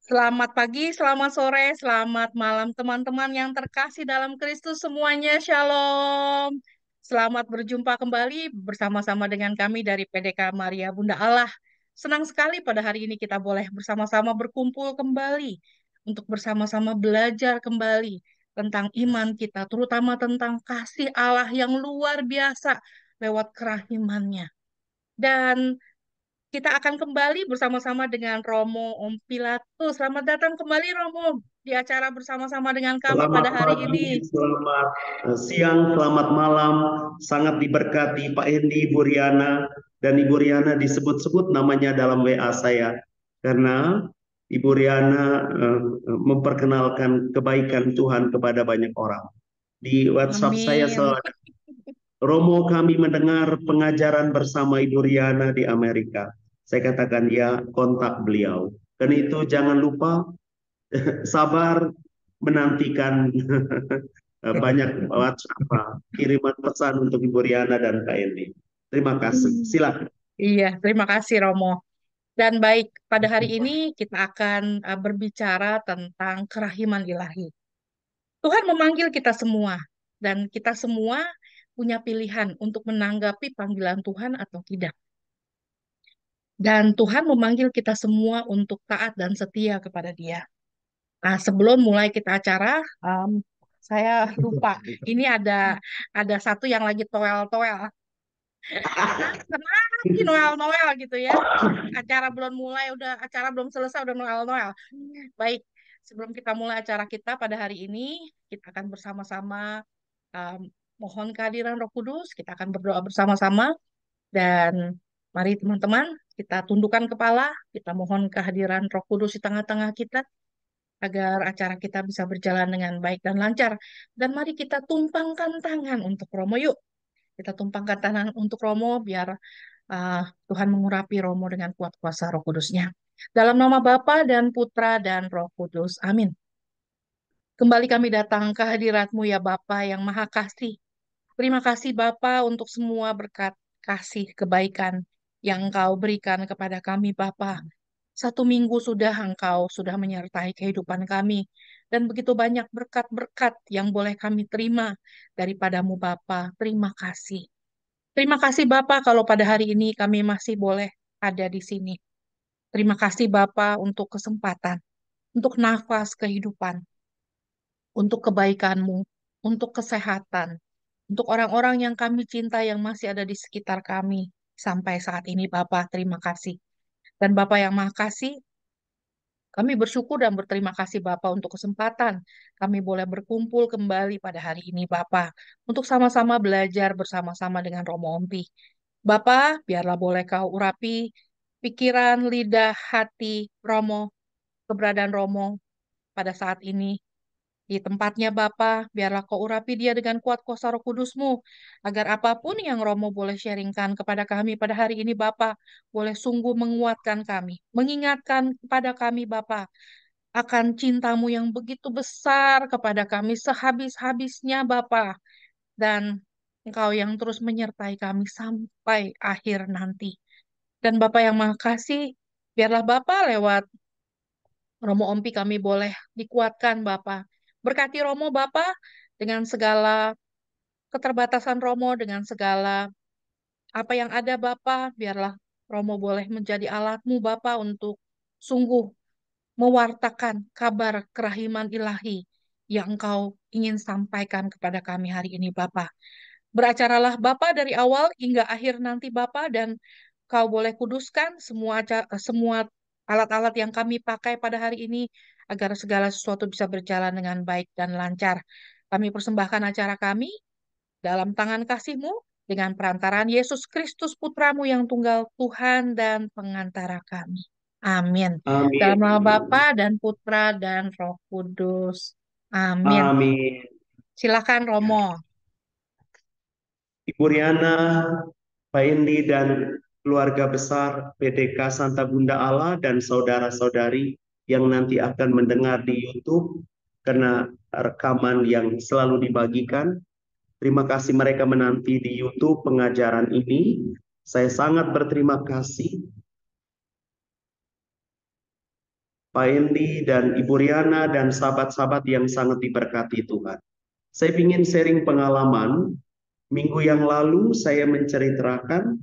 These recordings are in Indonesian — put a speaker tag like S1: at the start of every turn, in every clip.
S1: Selamat pagi, selamat sore, selamat malam teman-teman yang terkasih dalam Kristus semuanya. Shalom. Selamat berjumpa kembali bersama-sama dengan kami dari PDK Maria Bunda Allah. Senang sekali pada hari ini kita boleh bersama-sama berkumpul kembali untuk bersama-sama belajar kembali tentang iman kita, terutama tentang kasih Allah yang luar biasa lewat kerahimannya. Dan kita akan kembali bersama-sama dengan Romo Om Pilatus. Selamat datang kembali Romo di acara bersama-sama dengan kami pada
S2: Selamat
S1: hari
S2: pagi,
S1: ini.
S2: selamat siang, selamat malam. Sangat diberkati Pak Hendi, Ibu Riana, dan Ibu Riana disebut-sebut namanya dalam WA saya. Karena Ibu Riana memperkenalkan kebaikan Tuhan kepada banyak orang. Di WhatsApp saya
S1: Amin.
S2: selalu ada, Romo kami mendengar pengajaran bersama Ibu Riana di Amerika. Saya katakan ya kontak beliau. Dan itu jangan lupa sabar menantikan banyak WhatsApp, kiriman pesan untuk Ibu Riana dan Kak Endi. Terima kasih. Silakan.
S1: Iya, terima kasih Romo. Dan baik, pada hari ini kita akan berbicara tentang kerahiman ilahi. Tuhan memanggil kita semua, dan kita semua punya pilihan untuk menanggapi panggilan Tuhan atau tidak. Dan Tuhan memanggil kita semua untuk taat dan setia kepada Dia. Nah, sebelum mulai kita acara, saya lupa. Ini ada satu yang lagi toel-toel. Kenapa lagi Noel-Noel gitu ya? Acara belum mulai, acara belum selesai udah Noel-Noel. Baik, sebelum kita mulai acara kita pada hari ini, kita akan bersama-sama um, mohon kehadiran Roh Kudus. Kita akan berdoa bersama-sama dan mari teman-teman kita tundukkan kepala, kita mohon kehadiran Roh Kudus di tengah-tengah kita agar acara kita bisa berjalan dengan baik dan lancar. Dan mari kita tumpangkan tangan untuk Romo yuk. Kita tumpangkan tangan untuk Romo biar uh, Tuhan mengurapi Romo dengan kuat kuasa Roh Kudusnya. Dalam nama Bapa dan Putra dan Roh Kudus. Amin. Kembali kami datang ke hadirat-Mu ya Bapa yang Maha Kasih. Terima kasih Bapa untuk semua berkat kasih kebaikan yang Engkau berikan kepada kami Bapa. Satu minggu sudah Engkau sudah menyertai kehidupan kami. Dan begitu banyak berkat-berkat yang boleh kami terima daripadamu Bapa. Terima kasih. Terima kasih Bapa kalau pada hari ini kami masih boleh ada di sini. Terima kasih Bapa untuk kesempatan, untuk nafas kehidupan, untuk kebaikan-Mu, untuk kesehatan, untuk orang-orang yang kami cinta yang masih ada di sekitar kami sampai saat ini Bapa. Terima kasih. Dan Bapa yang Maha Kasih, kami bersyukur dan berterima kasih Bapa untuk kesempatan kami boleh berkumpul kembali pada hari ini Bapa untuk sama-sama belajar bersama-sama dengan Romo Ompi. Bapa, biarlah boleh kau urapi pikiran, lidah, hati Romo, keberadaan Romo pada saat ini di tempatnya Bapa, biarlah kau urapi dia dengan kuat kuasa Roh Kudus-Mu, agar apapun yang Romo boleh sharingkan kepada kami pada hari ini Bapa, boleh sungguh menguatkan kami, mengingatkan kepada kami Bapa, akan cintamu yang begitu besar kepada kami sehabis-habisnya Bapa, dan Engkau yang terus menyertai kami sampai akhir nanti. Dan Bapa yang Maha Kasih, biarlah Bapa lewat Romo Ompi kami boleh dikuatkan Bapa. Berkati Romo Bapa dengan segala keterbatasan Romo, dengan segala apa yang ada Bapa, biarlah Romo boleh menjadi alatmu Bapa untuk sungguh mewartakan kabar kerahiman ilahi yang Engkau ingin sampaikan kepada kami hari ini Bapa. Beracaralah Bapa dari awal hingga akhir nanti Bapa dan Kau boleh kuduskan semua alat-alat yang kami pakai pada hari ini agar segala sesuatu bisa berjalan dengan baik dan lancar. Kami persembahkan acara kami dalam tangan kasih-Mu dengan perantaraan Yesus Kristus Putramu yang tunggal Tuhan dan pengantara kami. Amin. Dalam nama
S2: Amin.
S1: Bapa dan Putra dan Roh Kudus. Amin.
S2: Amin.
S1: Silakan Romo.
S2: Ibu Riana, Pak Endi, dan keluarga besar PDK Santa Bunda Allah dan saudara-saudari yang nanti akan mendengar di YouTube karena rekaman yang selalu dibagikan. Terima kasih mereka menanti di YouTube pengajaran ini. Saya sangat berterima kasih Pak Endi dan Ibu Riana dan sahabat-sahabat yang sangat diberkati Tuhan. Saya ingin sharing pengalaman. Minggu yang lalu saya menceritakan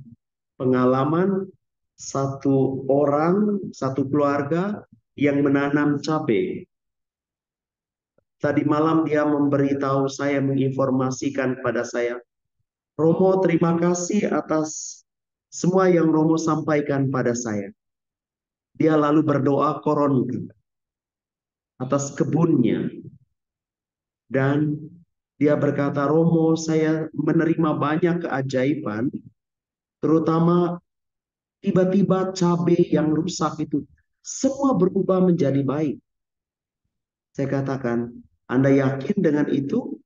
S2: pengalaman satu orang, satu keluarga yang menanam cabai. Tadi malam dia memberitahu saya, menginformasikan kepada saya, Romo, terima kasih atas semua yang Romo sampaikan pada saya. Dia lalu berdoa koron atas kebunnya. Dan dia berkata, Romo, saya menerima banyak keajaiban, terutama tiba-tiba cabai yang rusak itu semua berubah menjadi baik. Saya katakan, Anda yakin dengan itu?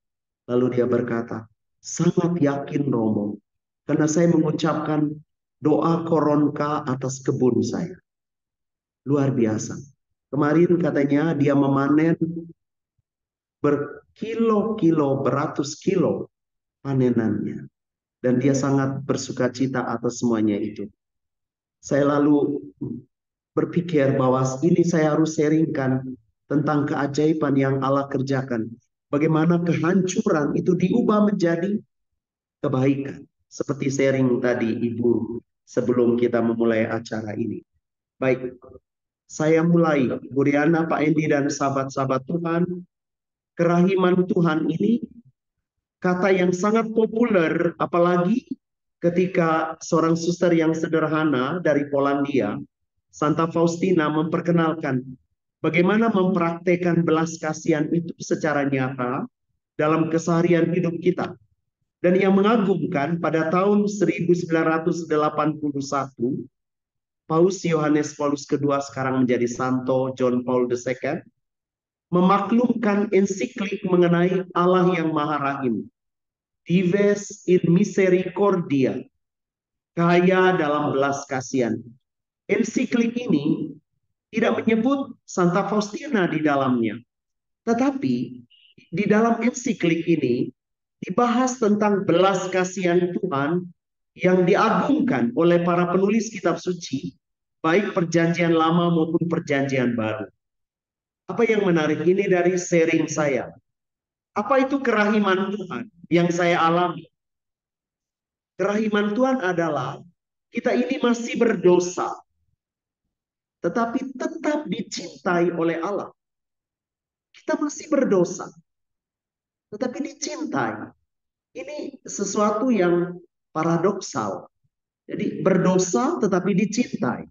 S2: Lalu dia berkata, sangat yakin Romo, karena saya mengucapkan doa koronka atas kebun saya. Luar biasa. Kemarin katanya dia memanen berkilo-kilo, beratus kilo panenannya. Dan dia sangat bersuka cita atas semuanya itu. Saya lalu berpikir bahwa ini saya harus sharingkan tentang keajaiban yang Allah kerjakan. Bagaimana kehancuran itu diubah menjadi kebaikan. Seperti sharing tadi Ibu sebelum kita memulai acara ini. Baik, saya mulai. Bu Riana, Pak Endi, dan sahabat-sahabat Tuhan. Kerahiman Tuhan ini kata yang sangat populer, apalagi ketika seorang suster yang sederhana dari Polandia, Santa Faustina, memperkenalkan bagaimana mempraktekkan belas kasihan itu secara nyata dalam keseharian hidup kita. Dan yang mengagumkan, pada tahun 1981, Paus Yohanes Paulus II, sekarang menjadi Santo John Paul II, memaklumkan ensiklik mengenai Allah yang Maha Rahim, Dives in Misericordia, kaya dalam belas kasihan. Ensiklik ini tidak menyebut Santa Faustina di dalamnya, tetapi di dalam ensiklik ini dibahas tentang belas kasihan Tuhan yang diagungkan oleh para penulis kitab suci, baik perjanjian lama maupun perjanjian baru. Apa yang menarik ini dari sharing saya? Apa itu kerahiman Tuhan yang saya alami? Kerahiman Tuhan adalah kita ini masih berdosa, tetapi tetap dicintai oleh Allah. Kita masih berdosa, tetapi dicintai. Ini sesuatu yang paradoksal. Jadi berdosa tetapi dicintai.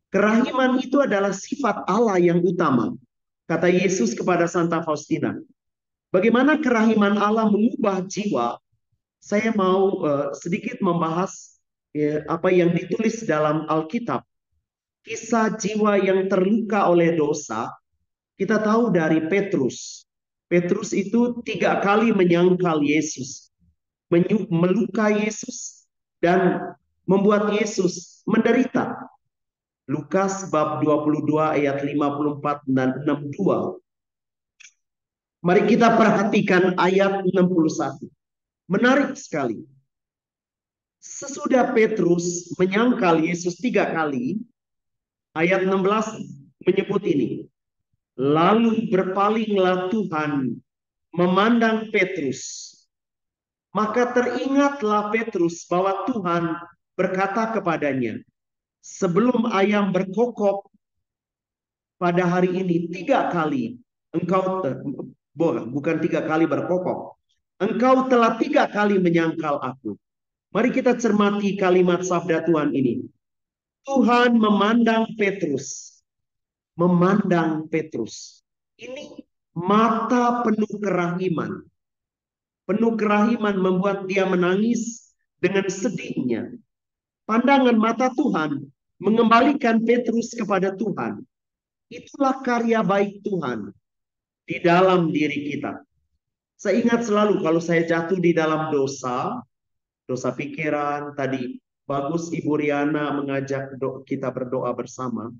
S2: Kerahiman itu adalah sifat Allah yang utama. Kata Yesus kepada Santa Faustina. Bagaimana kerahiman Allah mengubah jiwa? Saya mau sedikit membahas apa yang ditulis dalam Alkitab. Kisah jiwa yang terluka oleh dosa, kita tahu dari Petrus. Petrus itu 3 kali menyangkal Yesus, melukai Yesus, dan membuat Yesus menderita. Lukas bab 22 ayat 54 dan 62. Mari kita perhatikan ayat 61. Menarik sekali. Sesudah Petrus menyangkal Yesus 3 kali, ayat 16 menyebut ini. Lalu berpalinglah Tuhan memandang Petrus. Maka teringatlah Petrus bahwa Tuhan berkata kepadanya, sebelum ayam berkokok pada hari ini 3 kali, engkau bukan 3 kali berkokok, engkau telah 3 kali menyangkal aku. Mari kita cermati kalimat sabda Tuhan ini. Tuhan memandang Petrus. Memandang Petrus. Ini mata penuh kerahiman. Penuh kerahiman membuat dia menangis dengan sedihnya. Pandangan mata Tuhan mengembalikan Petrus kepada Tuhan. Itulah karya baik Tuhan di dalam diri kita. Saya ingat selalu kalau saya jatuh di dalam dosa, dosa pikiran, tadi bagus Ibu Riana mengajak kita berdoa bersama,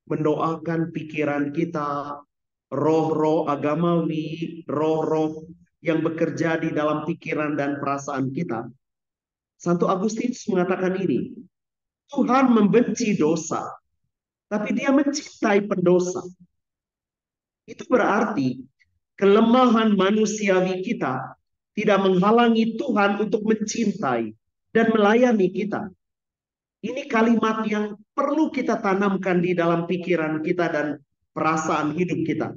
S2: mendoakan pikiran kita, roh-roh agamawi, roh-roh yang bekerja di dalam pikiran dan perasaan kita. Santo Agustinus mengatakan ini, Tuhan membenci dosa, tapi dia mencintai pendosa. Itu berarti kelemahan manusiawi kita tidak menghalangi Tuhan untuk mencintai dan melayani kita. Ini kalimat yang perlu kita tanamkan di dalam pikiran kita dan perasaan hidup kita.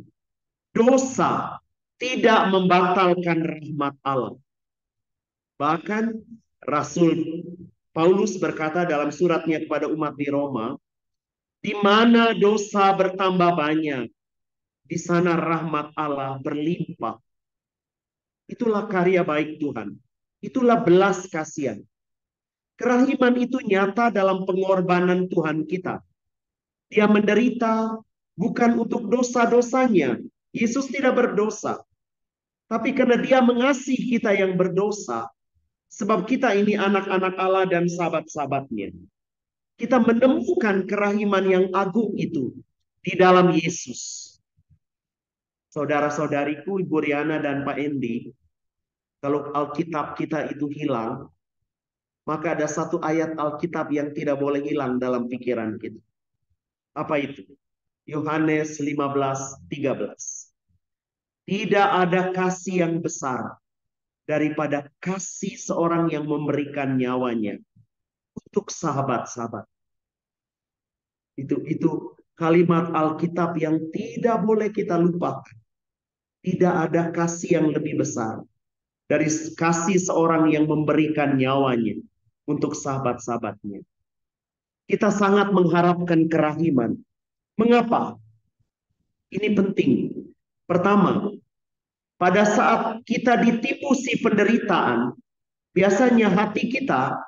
S2: Dosa tidak membatalkan rahmat Allah. Bahkan Rasul Paulus berkata dalam suratnya kepada umat di Roma, di mana dosa bertambah banyak, di sana rahmat Allah berlimpah. Itulah karya baik Tuhan. Itulah belas kasihan. Kerahiman itu nyata dalam pengorbanan Tuhan kita. Dia menderita bukan untuk dosa-dosanya. Yesus tidak berdosa. Tapi karena dia mengasihi kita yang berdosa. Sebab kita ini anak-anak Allah dan sahabat-sahabatnya. Kita menemukan kerahiman yang agung itu di dalam Yesus. Saudara-saudariku, Ibu Riana dan Pak Endi, kalau Alkitab kita itu hilang, maka ada satu ayat Alkitab yang tidak boleh hilang dalam pikiran kita. Apa itu? Yohanes 15:13. Tidak ada kasih yang besar daripada kasih seorang yang memberikan nyawanya untuk sahabat-sahabat. Itu kalimat Alkitab yang tidak boleh kita lupakan. Tidak ada kasih yang lebih besar dari kasih seorang yang memberikan nyawanya untuk sahabat-sahabatnya. Kita sangat mengharapkan kerahiman. Mengapa? Ini penting. Pertama, pada saat kita ditipu si penderitaan, biasanya hati kita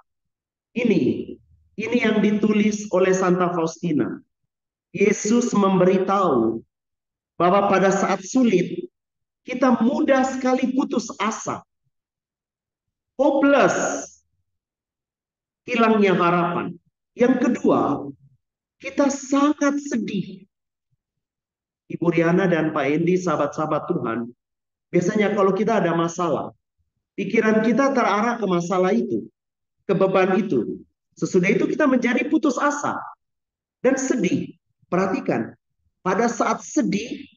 S2: ini yang ditulis oleh Santa Faustina. Yesus memberitahu bahwa pada saat sulit kita mudah sekali putus asa. Hopeless. Hilangnya harapan. Yang kedua, kita sangat sedih. Ibu Riana dan Pak Endi, sahabat-sahabat Tuhan, biasanya kalau kita ada masalah, pikiran kita terarah ke masalah itu, ke beban itu. Sesudah itu kita menjadi putus asa dan sedih. Perhatikan, pada saat sedih,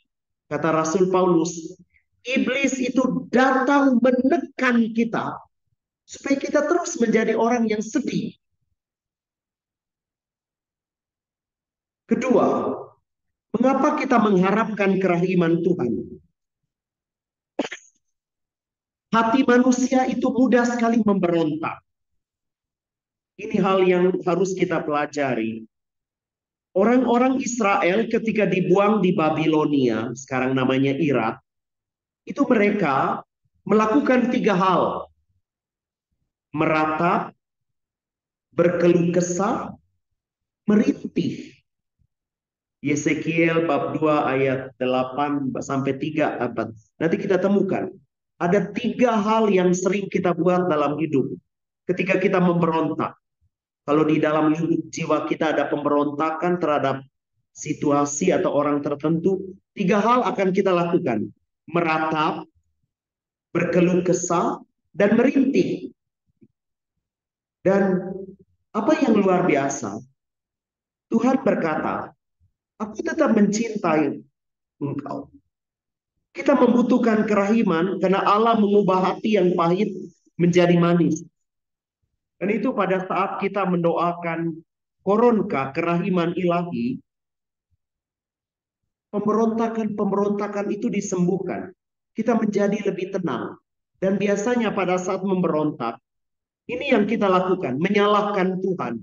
S2: kata Rasul Paulus, iblis itu datang menekan kita supaya kita terus menjadi orang yang sedih. Kedua, mengapa kita mengharapkan kerahiman Tuhan? Hati manusia itu mudah sekali memberontak. Ini hal yang harus kita pelajari. Orang-orang Israel ketika dibuang di Babilonia, sekarang namanya Irak, itu mereka melakukan 3 hal. Meratap, berkeluh kesah, merintih. Yesekiel bab 2 ayat 8 sampai 3 abad. Nanti kita temukan. Ada 3 hal yang sering kita buat dalam hidup. Ketika kita memberontak. Kalau di dalam hidup jiwa kita ada pemberontakan terhadap situasi atau orang tertentu, 3 hal akan kita lakukan. Meratap, berkeluh kesah, dan merintih. Dan apa yang luar biasa, Tuhan berkata, aku tetap mencintai engkau. Kita membutuhkan kerahiman karena Allah mengubah hati yang pahit menjadi manis. Dan itu pada saat kita mendoakan koronka kerahiman ilahi, pemberontakan itu disembuhkan. Kita menjadi lebih tenang. Dan biasanya pada saat memberontak, ini yang kita lakukan, menyalahkan Tuhan.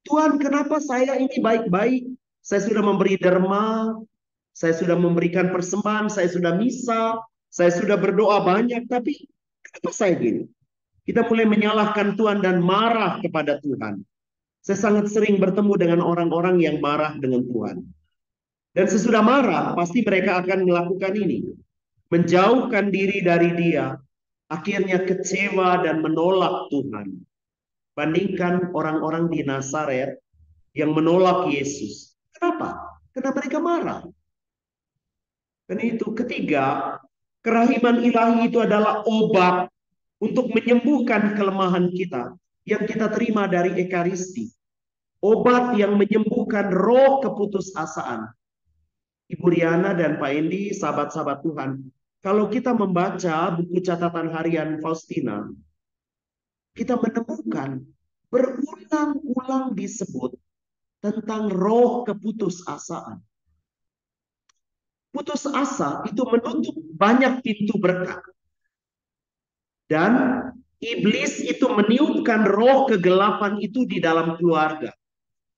S2: Tuhan, kenapa saya ini baik-baik? Saya sudah memberi derma, saya sudah memberikan persembahan, saya sudah misa, saya sudah berdoa banyak, tapi kenapa saya gini? Kita mulai menyalahkan Tuhan dan marah kepada Tuhan. Saya sangat sering bertemu dengan orang-orang yang marah dengan Tuhan. Dan sesudah marah, pasti mereka akan melakukan ini. Menjauhkan diri dari Dia, akhirnya kecewa dan menolak Tuhan. Bandingkan orang-orang di Nazaret yang menolak Yesus. Kenapa? Karena mereka marah. Dan itu ketiga, kerahiman ilahi itu adalah obat untuk menyembuhkan kelemahan kita yang kita terima dari Ekaristi. obat yang menyembuhkan roh keputusasaan. Ibu Riana dan Pak Endi, sahabat-sahabat Tuhan, kalau kita membaca buku catatan harian Faustina, kita menemukan berulang-ulang disebut tentang roh keputusasaan. Putus asa itu menutup banyak pintu berkat. Dan iblis itu meniupkan roh kegelapan itu di dalam keluarga.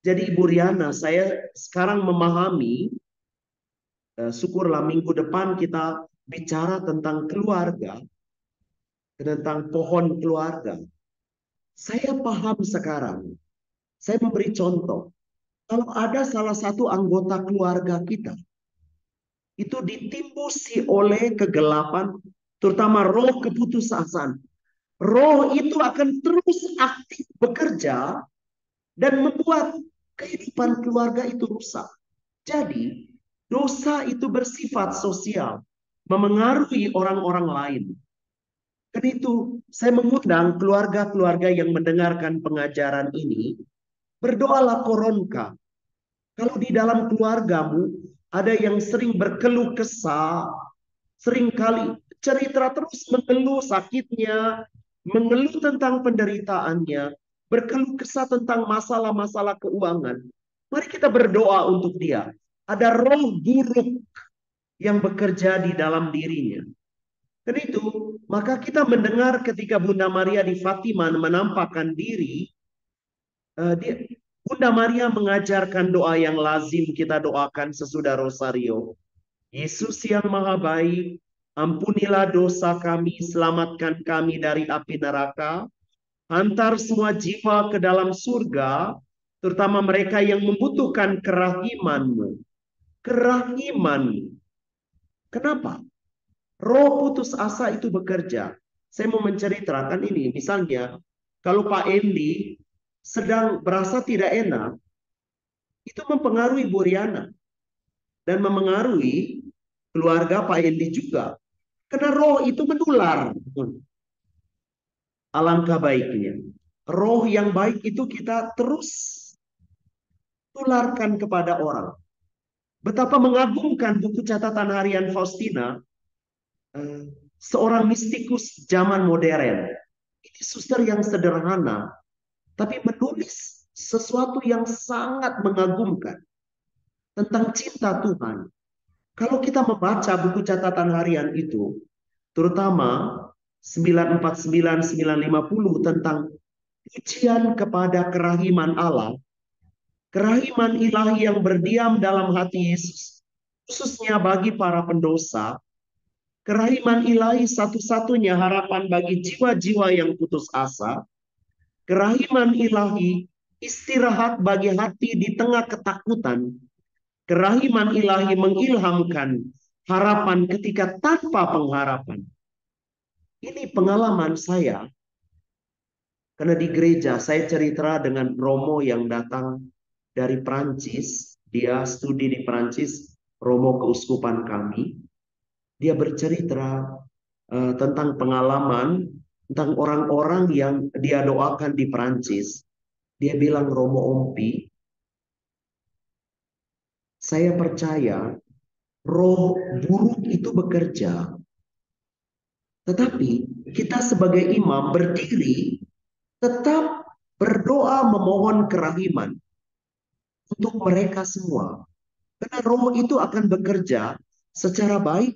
S2: Jadi Ibu Riana, saya sekarang memahami, syukurlah minggu depan kita bicara tentang keluarga, tentang pohon keluarga. Saya paham sekarang. Saya memberi contoh. Kalau ada salah satu anggota keluarga kita, itu ditimbusi oleh kegelapan, terutama roh keputusasaan. Roh itu akan terus aktif bekerja dan membuat kehidupan keluarga itu rusak. Jadi, dosa itu bersifat sosial, memengaruhi orang-orang lain. Dan itu, saya mengundang keluarga-keluarga yang mendengarkan pengajaran ini, berdoalah koronka. Kalau di dalam keluargamu ada yang sering berkeluh kesah, seringkali cerita terus mengeluh sakitnya, mengeluh tentang penderitaannya, berkeluh kesah tentang masalah-masalah keuangan. Mari kita berdoa untuk dia. Ada roh buruk yang bekerja di dalam dirinya. Dan itu, maka kita mendengar ketika Bunda Maria di Fatima menampakkan diri, Bunda Maria mengajarkan doa yang lazim kita doakan sesudah Rosario. Yesus yang maha baik, ampunilah dosa kami, selamatkan kami dari api neraka, antar semua jiwa ke dalam surga, terutama mereka yang membutuhkan kerahiman-Mu. Kerahiman. Kenapa? Roh putus asa itu bekerja. Saya mau menceritakan ini. Misalnya, kalau Pak Endi sedang berasa tidak enak, itu mempengaruhi Bu Riana. Dan mempengaruhi keluarga Pak Endi juga. Karena roh itu menular. Alangkah baiknya. Roh yang baik itu kita terus tularkan kepada orang. Betapa mengagumkan buku catatan harian Faustina, seorang mistikus zaman modern. Ini suster yang sederhana, tapi menulis sesuatu yang sangat mengagumkan tentang cinta Tuhan. Kalau kita membaca buku catatan harian itu, terutama 949, 950 tentang pujian kepada kerahiman Allah, kerahiman ilahi yang berdiam dalam hati Yesus, khususnya bagi para pendosa, kerahiman ilahi satu-satunya harapan bagi jiwa-jiwa yang putus asa, kerahiman ilahi istirahat bagi hati di tengah ketakutan, kerahiman ilahi mengilhamkan harapan ketika tanpa pengharapan. Ini pengalaman saya. Karena di gereja saya cerita dengan Romo yang datang dari Perancis. Dia studi di Perancis, Romo keuskupan kami. Dia bercerita tentang pengalaman, tentang orang-orang yang dia doakan di Perancis. Dia bilang, Romo Ompi, saya percaya roh buruk itu bekerja. Tetapi kita sebagai imam berdiri tetap berdoa memohon kerahiman untuk mereka semua. Karena roh itu akan bekerja secara baik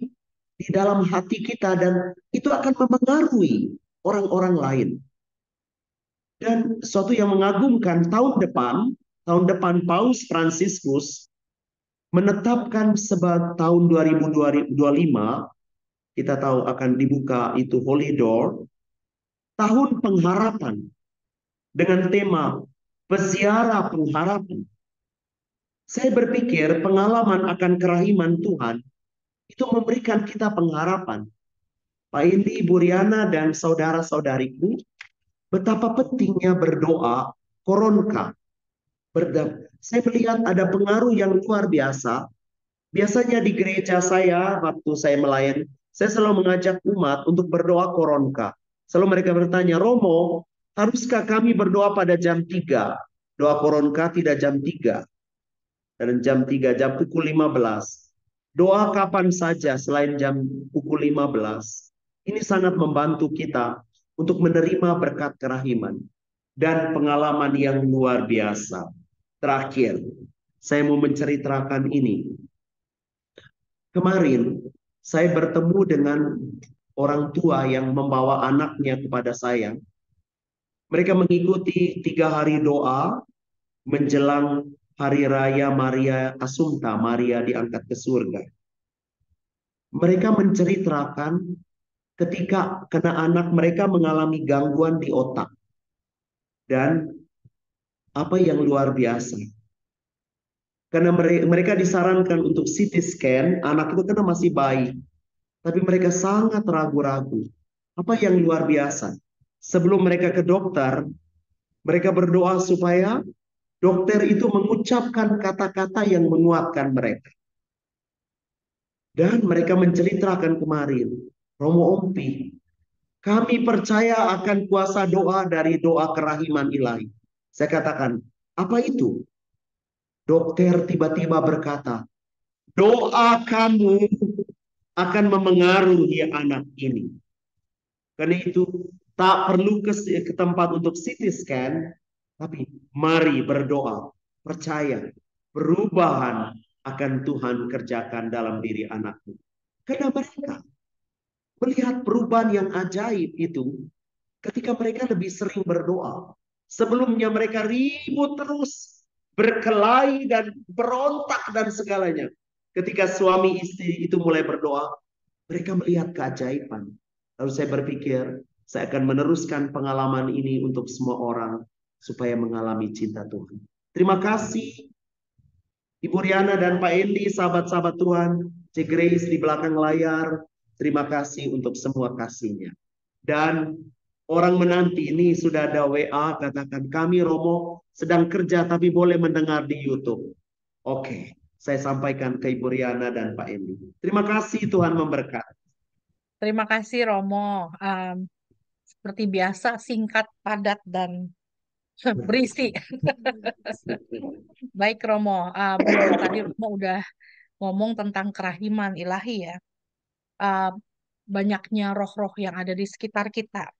S2: di dalam hati kita dan itu akan memengaruhi orang-orang lain. Dan sesuatu yang mengagumkan, tahun depan Paus Fransiskus menetapkan sebagai tahun 2025, kita tahu akan dibuka itu Holy Door, tahun pengharapan dengan tema peziarah pengharapan. Saya berpikir pengalaman akan kerahiman Tuhan itu memberikan kita pengharapan. Pak Indi, Bu Riana, dan saudara-saudariku, betapa pentingnya berdoa koronka. Saya melihat ada pengaruh yang luar biasa. Biasanya di gereja saya, waktu saya melayani, saya selalu mengajak umat untuk berdoa koronka. Selalu mereka bertanya, Romo, haruskah kami berdoa pada jam 3? Doa Koronka tidak jam 3 dan jam 3, jam pukul 15. Doa kapan saja selain jam pukul 15. Ini sangat membantu kita untuk menerima berkat kerahiman dan pengalaman yang luar biasa. Terakhir, saya mau menceritakan ini. Kemarin, saya bertemu dengan orang tua yang membawa anaknya kepada saya. Mereka mengikuti 3 hari doa menjelang Hari Raya Maria Assumpta, Maria diangkat ke surga. Mereka menceritakan ketika kena anak mereka mengalami gangguan di otak. Dan apa yang luar biasa. Karena mereka disarankan untuk CT scan, anak itu karena masih bayi. Tapi mereka sangat ragu-ragu. Apa yang luar biasa. Sebelum mereka ke dokter, mereka berdoa supaya dokter itu mengucapkan kata-kata yang menguatkan mereka. Dan mereka menceritakan kemarin, Romo Ompi, kami percaya akan kuasa doa dari doa kerahiman ilahi. Saya katakan, apa itu? Dokter tiba-tiba berkata, doa kamu akan memengaruhi anak ini. Karena itu, tak perlu ke tempat untuk CT scan, tapi mari berdoa, percaya, perubahan akan Tuhan kerjakan dalam diri anakmu. Karena mereka melihat perubahan yang ajaib itu ketika mereka lebih sering berdoa. Sebelumnya mereka ribut terus, berkelahi dan berontak dan segalanya. Ketika suami istri itu mulai berdoa, mereka melihat keajaiban. Lalu saya berpikir, saya akan meneruskan pengalaman ini untuk semua orang supaya mengalami cinta Tuhan. Terima kasih Ibu Riana dan Pak Endi, sahabat-sahabat Tuhan, Cik Grace di belakang layar. Terima kasih untuk semua kasihnya. Dan orang menanti ini sudah ada WA, katakan kami Romo sedang kerja tapi boleh mendengar di YouTube. Oke, saya sampaikan ke Ibu Riana dan Pak Endi. Terima kasih, Tuhan memberkati.
S1: Terima kasih Romo. Um, Seperti biasa, singkat, padat, dan berisi. Baik Romo, tadi Romo udah ngomong tentang kerahiman ilahi ya. Uh, Banyaknya roh-roh yang ada di sekitar kita.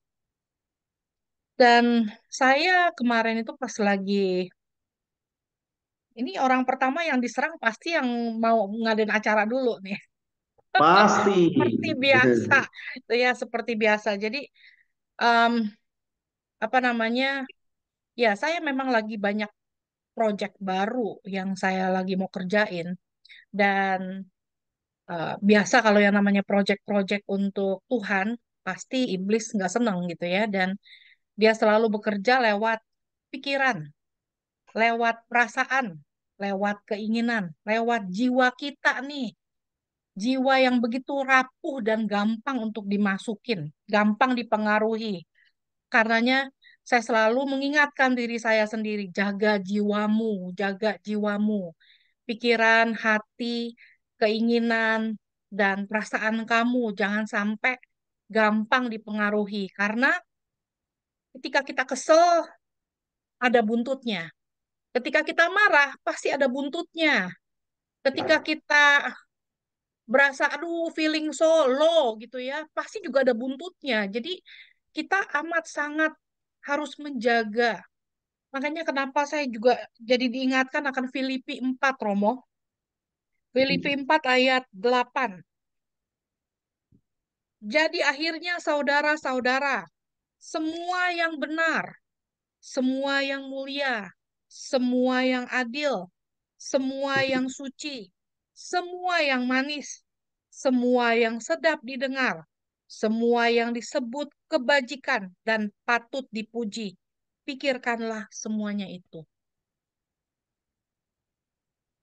S1: Dan saya kemarin itu pas lagi, ini orang pertama yang diserang pasti yang mau ngadain acara dulu nih.
S2: Pasti.
S1: Seperti biasa, itu ya seperti biasa. Jadi em, apa namanya? Ya saya memang lagi banyak project baru yang saya lagi mau kerjain. Dan biasa kalau yang namanya project-project untuk Tuhan, pasti iblis nggak seneng gitu ya. Dan dia selalu bekerja lewat pikiran, lewat perasaan, lewat keinginan, lewat jiwa kita nih. Jiwa yang begitu rapuh dan gampang untuk dimasukin, gampang dipengaruhi. Karenanya saya selalu mengingatkan diri saya sendiri, jaga jiwamu, jaga jiwamu. Pikiran, hati, keinginan, dan perasaan kamu jangan sampai gampang dipengaruhi. Karena ketika kita kesel, ada buntutnya. Ketika kita marah, pasti ada buntutnya. Ketika kita berasa, aduh, feeling so low gitu ya, pasti juga ada buntutnya. Jadi kita amat sangat harus menjaga. Makanya kenapa saya juga jadi diingatkan akan Filipi 4, Romo. Filipi 4 ayat 8. Jadi akhirnya saudara-saudara, semua yang benar, semua yang mulia, semua yang adil, semua yang suci, semua yang manis, semua yang sedap didengar, semua yang disebut kebajikan dan patut dipuji. Pikirkanlah semuanya itu.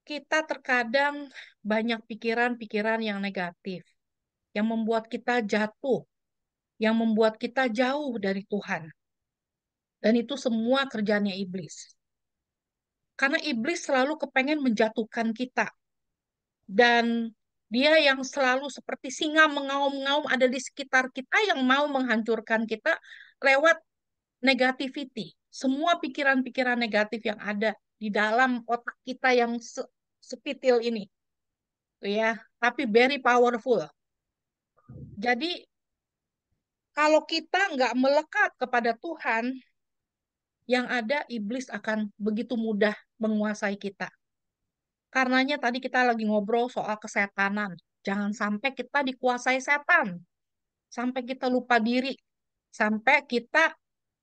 S1: Kita terkadang banyak pikiran-pikiran yang negatif, yang membuat kita jatuh, yang membuat kita jauh dari Tuhan. Dan itu semua kerjanya iblis. Karena iblis selalu kepengen menjatuhkan kita. Dan dia yang selalu seperti singa mengaum-ngaum ada di sekitar kita yang mau menghancurkan kita lewat negativity. semua pikiran-pikiran negatif yang ada di dalam otak kita yang sepitil ini, tuh ya, tapi very powerful. Jadi kalau kita nggak melekat kepada Tuhan, yang ada iblis akan begitu mudah menguasai kita. Karenanya tadi kita lagi ngobrol soal kesetanan. Jangan sampai kita dikuasai setan, sampai kita lupa diri, sampai kita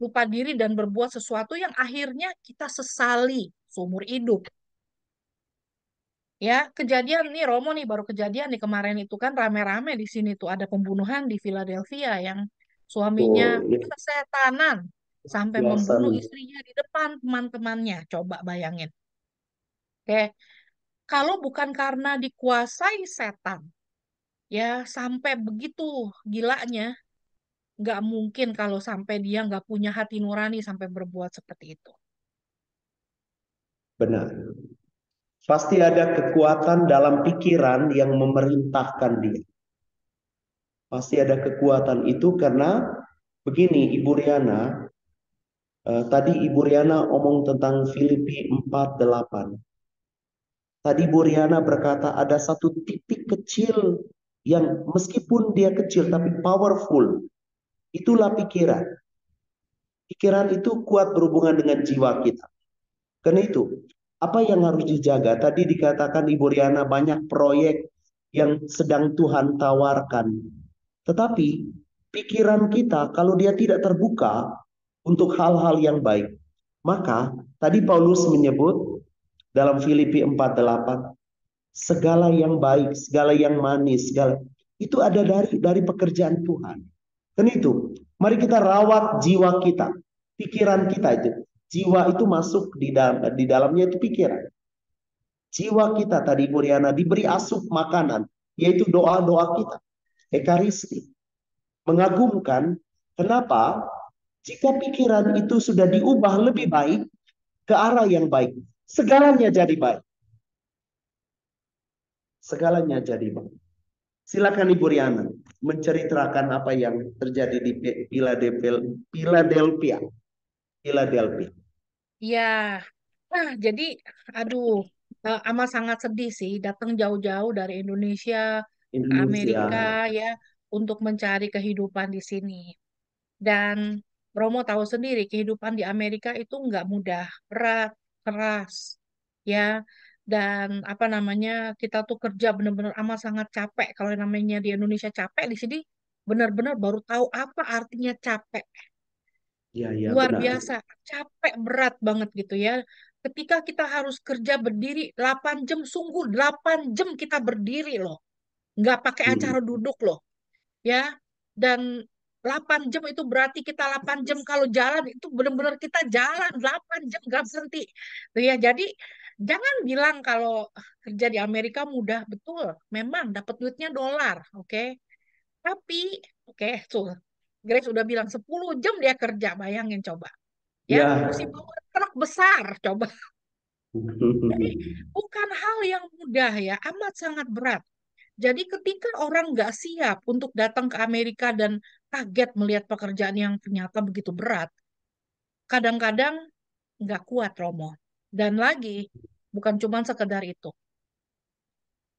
S1: lupa diri dan berbuat sesuatu yang akhirnya kita sesali seumur hidup. Ya, kejadian nih Romo nih baru kejadian nih kemarin itu kan rame-rame di sini tuh ada pembunuhan di Philadelphia yang suaminya
S2: Oh, ya,
S1: kesetanan sampai membunuh
S2: luasan.
S1: istrinya di depan teman-temannya. Coba bayangin. Oke, kalau bukan karena dikuasai setan, ya sampai begitu gilanya, nggak mungkin kalau sampai dia nggak punya hati nurani sampai berbuat seperti itu.
S2: Benar. Pasti ada kekuatan dalam pikiran yang memerintahkan dia. Pasti ada kekuatan itu karena begini, Ibu Riana, tadi Ibu Riana omong tentang Filipi 4:8. Tadi Ibu Riana berkata ada satu titik kecil yang meskipun dia kecil tapi powerful. Itulah pikiran. Pikiran itu kuat berhubungan dengan jiwa kita. Karena itu, apa yang harus dijaga? Tadi dikatakan Ibu Riana banyak proyek yang sedang Tuhan tawarkan. Tetapi pikiran kita kalau dia tidak terbuka untuk hal-hal yang baik, maka tadi Paulus menyebut dalam Filipi 4:8, segala yang baik, segala yang manis, segala itu ada dari pekerjaan Tuhan. Dan itu, mari kita rawat jiwa kita, pikiran kita itu. Jiwa itu masuk di dalamnya itu pikiran. Jiwa kita tadi Bu Riana diberi asup makanan, yaitu doa-doa kita. Ekaristi. Mengagumkan, kenapa? Jika pikiran itu sudah diubah lebih baik ke arah yang baik, segalanya jadi baik. Segalanya jadi baik. Silakan Ibu Riana menceritakan apa yang terjadi di Philadelphia. Philadelphia.
S1: Ya, nah jadi, aduh, amat sangat sedih sih datang jauh-jauh dari Indonesia ke Amerika
S2: Indonesia.
S1: ya untuk mencari kehidupan di sini. Dan Romo tahu sendiri kehidupan di Amerika itu nggak mudah, berat, keras, ya. Dan apa namanya kita tuh kerja benar-benar amat sangat capek. Kalau yang namanya di Indonesia capek, di sini benar-benar baru tahu apa artinya capek.
S2: Ya, ya
S1: Luar
S2: benar.
S1: biasa, capek berat banget gitu ya. Ketika kita harus kerja berdiri 8 jam, sungguh 8 jam kita berdiri loh. Nggak pakai
S2: Hmm.
S1: acara duduk loh ya. Dan 8 jam itu berarti kita 8 jam kalau jalan itu benar-benar kita jalan 8 jam nggak berhenti. Tuh ya, jadi jangan bilang kalau kerja di Amerika mudah, betul. Memang dapat duitnya dolar, oke. Tapi oke, tuh. Grace udah bilang 10 jam dia kerja, bayangin coba. Ya,
S2: Ya.
S1: mesti bawa truk besar coba. Jadi bukan hal yang mudah ya, amat sangat berat. Jadi ketika orang nggak siap untuk datang ke Amerika dan kaget melihat pekerjaan yang ternyata begitu berat, kadang-kadang nggak kuat Romo. Dan lagi, bukan cuma sekedar itu.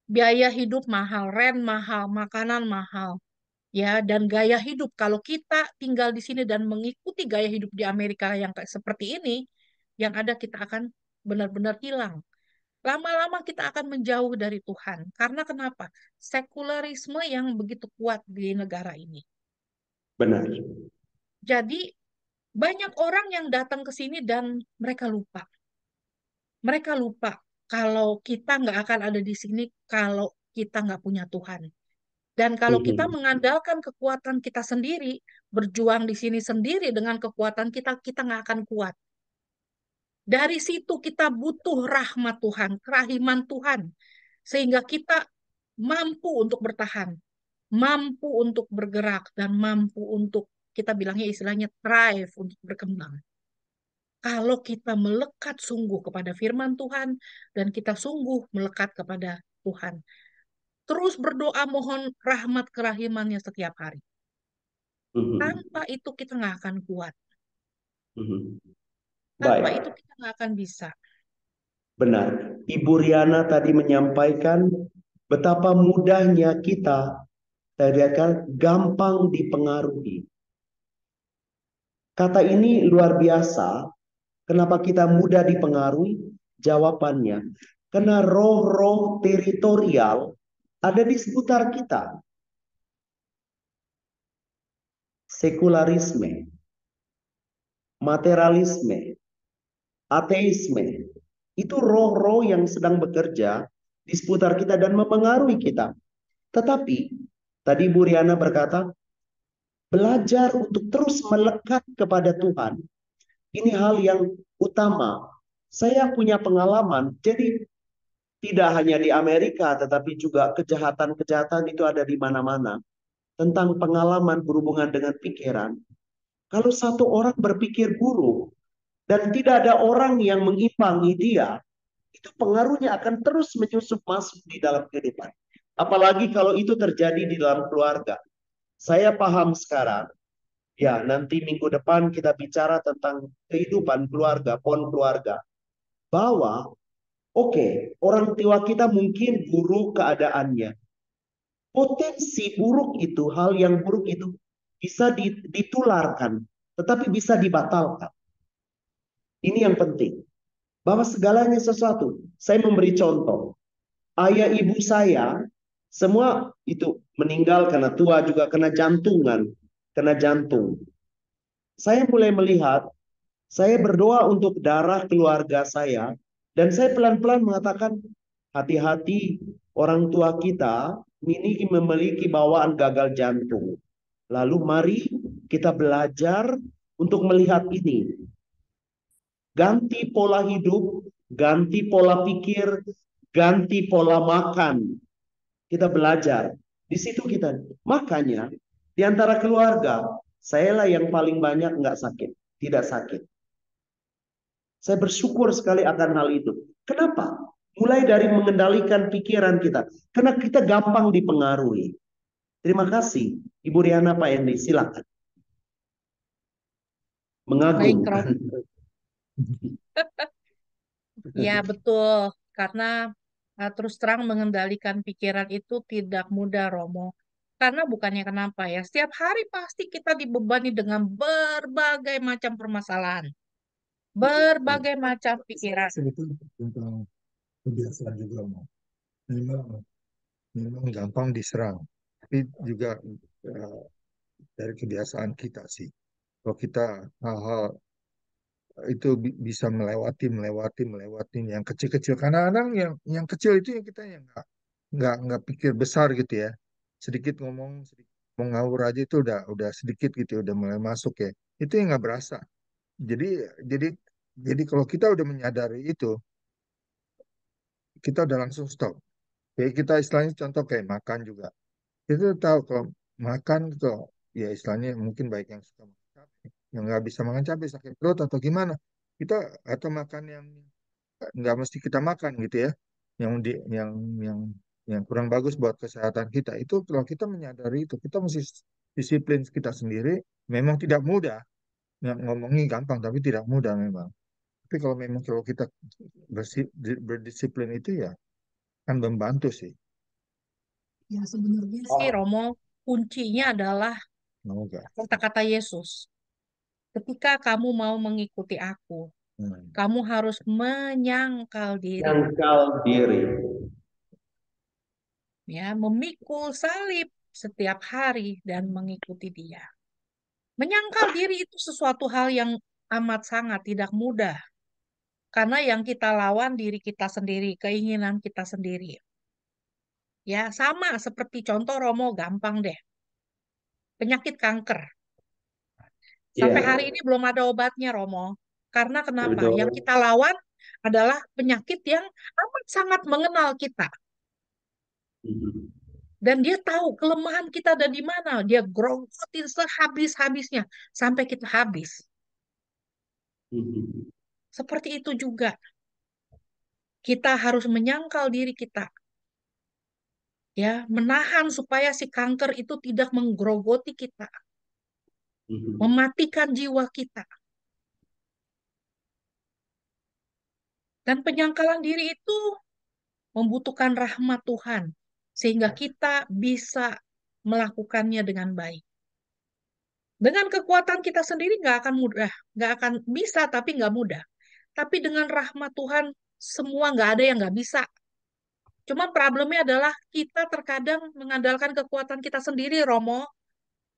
S1: Biaya hidup mahal, rent mahal, makanan mahal. Ya, dan gaya hidup. Kalau kita tinggal di sini dan mengikuti gaya hidup di Amerika yang kayak seperti ini, yang ada kita akan benar-benar hilang. Lama-lama kita akan menjauh dari Tuhan. Karena kenapa? Sekularisme yang begitu kuat di negara ini.
S2: Benar.
S1: Jadi banyak orang yang datang ke sini dan mereka lupa. Mereka lupa kalau kita nggak akan ada di sini kalau kita nggak punya Tuhan. Dan kalau kita
S2: Mhm.
S1: mengandalkan kekuatan kita sendiri, berjuang di sini sendiri dengan kekuatan kita, kita nggak akan kuat. Dari situ kita butuh rahmat Tuhan, kerahiman Tuhan. Sehingga kita mampu untuk bertahan, mampu untuk bergerak, dan mampu untuk, kita bilangnya istilahnya thrive, untuk berkembang. Kalau kita melekat sungguh kepada firman Tuhan, dan kita sungguh melekat kepada Tuhan. Terus berdoa mohon rahmat kerahimannya setiap hari.
S2: Mhm.
S1: Tanpa itu kita nggak akan kuat.
S2: Mhm.
S1: Tanpa itu
S2: Baik,
S1: kita nggak akan bisa.
S2: benar. Ibu Riana tadi menyampaikan betapa mudahnya kita, saya katakan, gampang dipengaruhi. Kata ini luar biasa. Kenapa kita mudah dipengaruhi? Jawabannya, karena roh-roh teritorial ada di sekitar kita. Sekularisme, materialisme, ateisme, itu roh-roh yang sedang bekerja di seputar kita dan mempengaruhi kita. Tetapi, tadi Bu Riana berkata, belajar untuk terus melekat kepada Tuhan. Ini hal yang utama. Saya punya pengalaman, jadi tidak hanya di Amerika, tetapi juga kejahatan-kejahatan itu ada di mana-mana. Tentang pengalaman berhubungan dengan pikiran. Kalau satu orang berpikir buruk, dan tidak ada orang yang mengimbangi dia, itu pengaruhnya akan terus menyusup masuk di dalam kehidupan. Apalagi kalau itu terjadi di dalam keluarga. Saya paham sekarang, ya nanti minggu depan kita bicara tentang kehidupan keluarga, pon keluarga. Bahwa, oke, orang tua kita mungkin buruk keadaannya. Potensi buruk itu, hal yang buruk itu bisa ditularkan, tetapi bisa dibatalkan. Ini yang penting. Bahwa segalanya sesuatu. Saya memberi contoh. Ayah ibu saya semua itu meninggal karena tua, juga kena jantungan, kena jantung. Saya mulai melihat, saya berdoa untuk darah keluarga saya, dan saya pelan-pelan mengatakan, hati-hati, orang tua kita ini memiliki bawaan gagal jantung. Lalu mari kita belajar untuk melihat ini. Ganti pola hidup, ganti pola pikir, ganti pola makan. Kita belajar. Di situ kita. Makanya, di antara keluarga, saya lah yang paling banyak nggak sakit. Tidak sakit. Saya bersyukur sekali akan hal itu. Kenapa? Mulai dari mengendalikan pikiran kita. Karena kita gampang dipengaruhi. Terima kasih. Ibu Riana, Pak Endi, silakan.
S1: Baik, Romo.
S2: Mengagumkan.
S1: Ya, betul. Karena terus terang mengendalikan pikiran itu tidak mudah, Romo. Karena bukannya kenapa ya, setiap hari pasti kita dibebani dengan berbagai macam permasalahan, berbagai macam pikiran.
S3: Sebetulnya tentang kebiasaan juga mau. Memang memang gampang diserang, tapi juga eh, dari kebiasaan kita sih. Kalau kita hal-hal itu bisa melewati yang kecil-kecil. Kadang-kadang yang kecil itu yang kita yang nggak pikir besar gitu ya. Sedikit ngomong ngawur aja itu udah sedikit gitu, udah mulai masuk ya. Itu yang nggak berasa. Jadi jadi jadi kalau kita udah menyadari itu, kita udah langsung stop. Kayak kita istilahnya contoh kayak makan juga. Kita tahu kalau makan itu ya istilahnya mungkin baik yang suka makan cabai, yang nggak bisa makan cabai sakit perut atau gimana. Kita atau makan yang nggak mesti kita makan gitu ya. Yang di yang yang kurang bagus buat kesehatan kita. Itu kalau kita menyadari itu, kita mesti disiplin kita sendiri. Memang tidak mudah. Ngomongnya gampang tapi tidak mudah memang. Tapi kalau kita berdisiplin itu ya kan membantu sih.
S1: Ya, sebenarnya sih, Romo, kuncinya adalah
S3: Semoga.
S1: kata-kata Yesus. Ketika kamu mau mengikuti aku,
S3: Hmm.
S1: kamu harus menyangkal diri,
S2: Nyangkal diri.
S1: ya, memikul salib setiap hari dan mengikuti dia. Menyangkal diri itu sesuatu hal yang amat sangat tidak mudah. Karena yang kita lawan diri kita sendiri, keinginan kita sendiri. Ya, sama seperti contoh Romo, gampang deh. Penyakit kanker. Sampai hari
S2: Iya,
S1: ini belum ada obatnya, Romo. Karena kenapa? Yang
S2: betul.
S1: kita lawan adalah penyakit yang amat sangat mengenal kita. Dan dia tahu kelemahan kita ada di mana. Dia grogotin sehabis-habisnya sampai kita habis. Seperti itu juga. Kita harus menyangkal diri kita. Ya, menahan supaya si kanker itu tidak menggerogoti kita. Mematikan jiwa kita. Dan penyangkalan diri itu membutuhkan rahmat Tuhan, sehingga kita bisa melakukannya dengan baik. Dengan kekuatan kita sendiri nggak akan mudah, nggak akan bisa, tapi nggak mudah. Tapi dengan rahmat Tuhan, semua nggak ada yang nggak bisa. Cuma problemnya adalah kita terkadang mengandalkan kekuatan kita sendiri, Romo.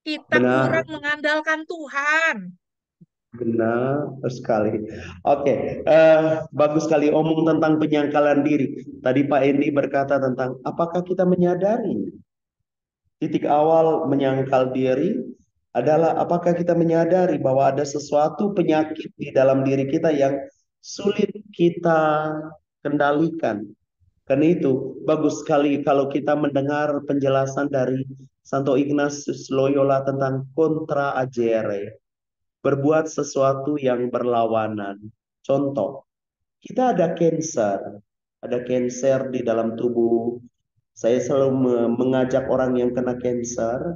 S1: Kita kurang
S2: Benar,
S1: mengandalkan Tuhan.
S2: benar sekali. Oke, bagus sekali omong tentang penyangkalan diri. Tadi Pak Endi berkata tentang apakah kita menyadari titik awal menyangkal diri adalah apakah kita menyadari bahwa ada sesuatu penyakit di dalam diri kita yang sulit kita kendalikan. Karena itu bagus sekali kalau kita mendengar penjelasan dari Santo Ignatius Loyola tentang kontra agere, berbuat sesuatu yang berlawanan. Contoh, kita ada cancer di dalam tubuh. Saya selalu mengajak orang yang kena cancer,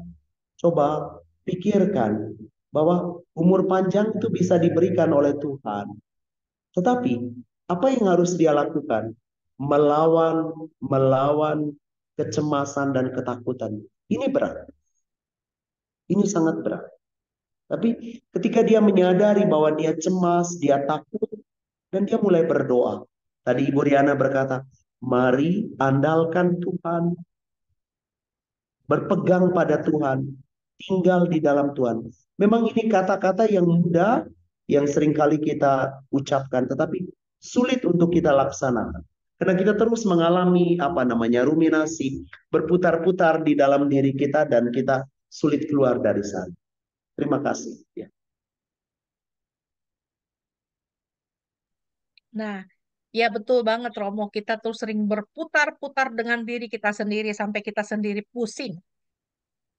S2: coba pikirkan bahwa umur panjang itu bisa diberikan oleh Tuhan. Tetapi apa yang harus dia lakukan? Melawan melawan kecemasan dan ketakutan. Ini berat. Ini sangat berat. Tapi ketika dia menyadari bahwa dia cemas, dia takut, dan dia mulai berdoa. Tadi Ibu Riana berkata, mari andalkan Tuhan, berpegang pada Tuhan, tinggal di dalam Tuhan. Memang ini kata-kata yang mudah, yang seringkali kita ucapkan, tetapi sulit untuk kita laksanakan. Karena kita terus mengalami ruminasi, berputar-putar di dalam diri kita dan kita sulit keluar dari sana. Terima kasih. Ya.
S1: Nah, ya betul banget Romo. Kita tuh sering berputar-putar dengan diri kita sendiri sampai kita sendiri pusing.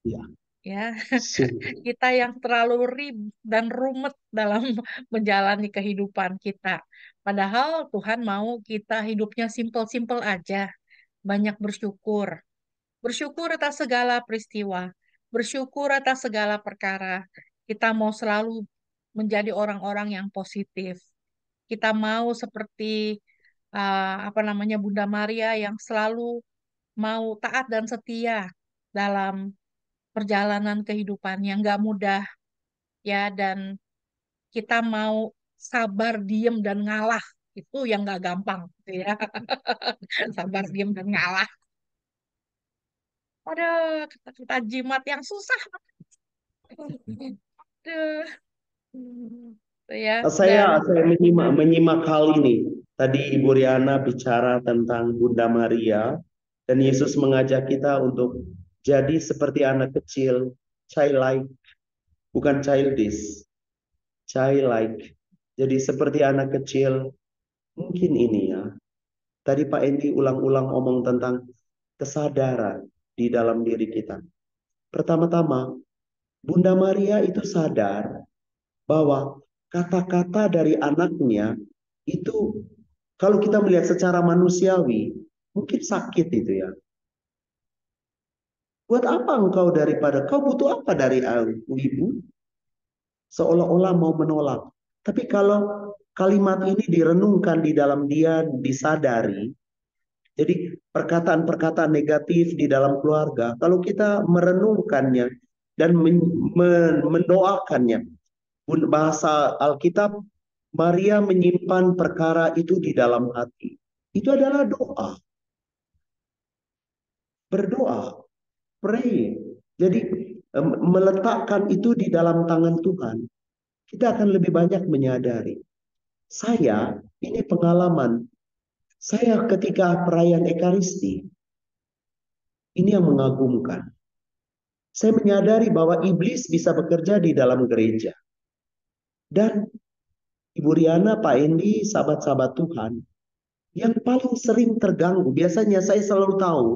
S2: Ya.
S1: Ya,
S2: Sungguh.
S1: kita yang terlalu ribet dan rumet dalam menjalani kehidupan kita. Padahal Tuhan mau kita hidupnya simpel-simpel aja. Banyak bersyukur. Bersyukur atas segala peristiwa. Bersyukur atas segala perkara. Kita mau selalu menjadi orang-orang yang positif. Kita mau seperti Bunda Maria yang selalu mau taat dan setia dalam perjalanan kehidupan yang nggak mudah ya, dan kita mau sabar, diem dan ngalah, itu yang nggak gampang gitu ya. Sabar, diem dan ngalah. Ada kata-kata jimat yang susah. Aduh. Gitu ya. Dan
S2: Saya menyimak hal ini. Tadi Ibu Riana bicara tentang Bunda Maria dan Yesus mengajak kita untuk jadi seperti anak kecil, childlike, bukan childish, childlike. Jadi seperti anak kecil, mungkin ini ya. Tadi Pak Endi ulang-ulang omong tentang kesadaran di dalam diri kita. Pertama-tama, Bunda Maria itu sadar bahwa kata-kata dari anaknya itu kalau kita melihat secara manusiawi mungkin sakit itu ya. Buat apa engkau daripada kau butuh apa dari ibu? Seolah-olah mau menolak. Tapi kalau kalimat ini direnungkan di dalam dia, disadari, jadi perkataan-perkataan negatif di dalam keluarga, kalau kita merenungkannya dan mendoakannya, bahasa Alkitab, Maria menyimpan perkara itu di dalam hati. Itu adalah doa. Berdoa, pray. Jadi meletakkan itu di dalam tangan Tuhan. Kita akan lebih banyak menyadari. Saya, ini pengalaman. Saya ketika perayaan Ekaristi, ini yang mengagumkan. Saya menyadari bahwa iblis bisa bekerja di dalam gereja. Dan Ibu Riana, Pak Endi, sahabat-sahabat Tuhan, yang paling sering terganggu, biasanya saya selalu tahu,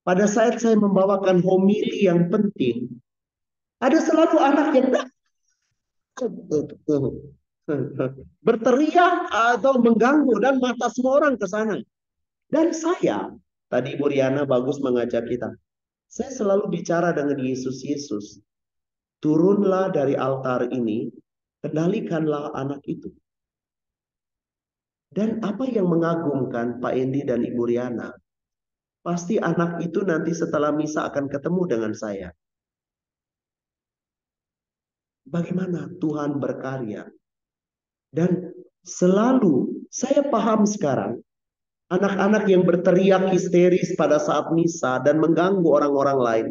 S2: pada saat saya membawakan homili yang penting, ada selalu anak yang berteriak atau mengganggu dan mata semua orang ke sana. Dan saya, tadi Ibu Riana bagus mengajak kita, saya selalu bicara dengan Yesus, turunlah dari altar ini, kendalikanlah anak itu. Dan apa yang mengagumkan Pak Endi dan Ibu Riana, pasti anak itu nanti setelah misa akan ketemu dengan saya. Bagaimana Tuhan berkarya. Dan selalu saya paham sekarang, anak-anak yang berteriak histeris pada saat misa dan mengganggu orang-orang lain,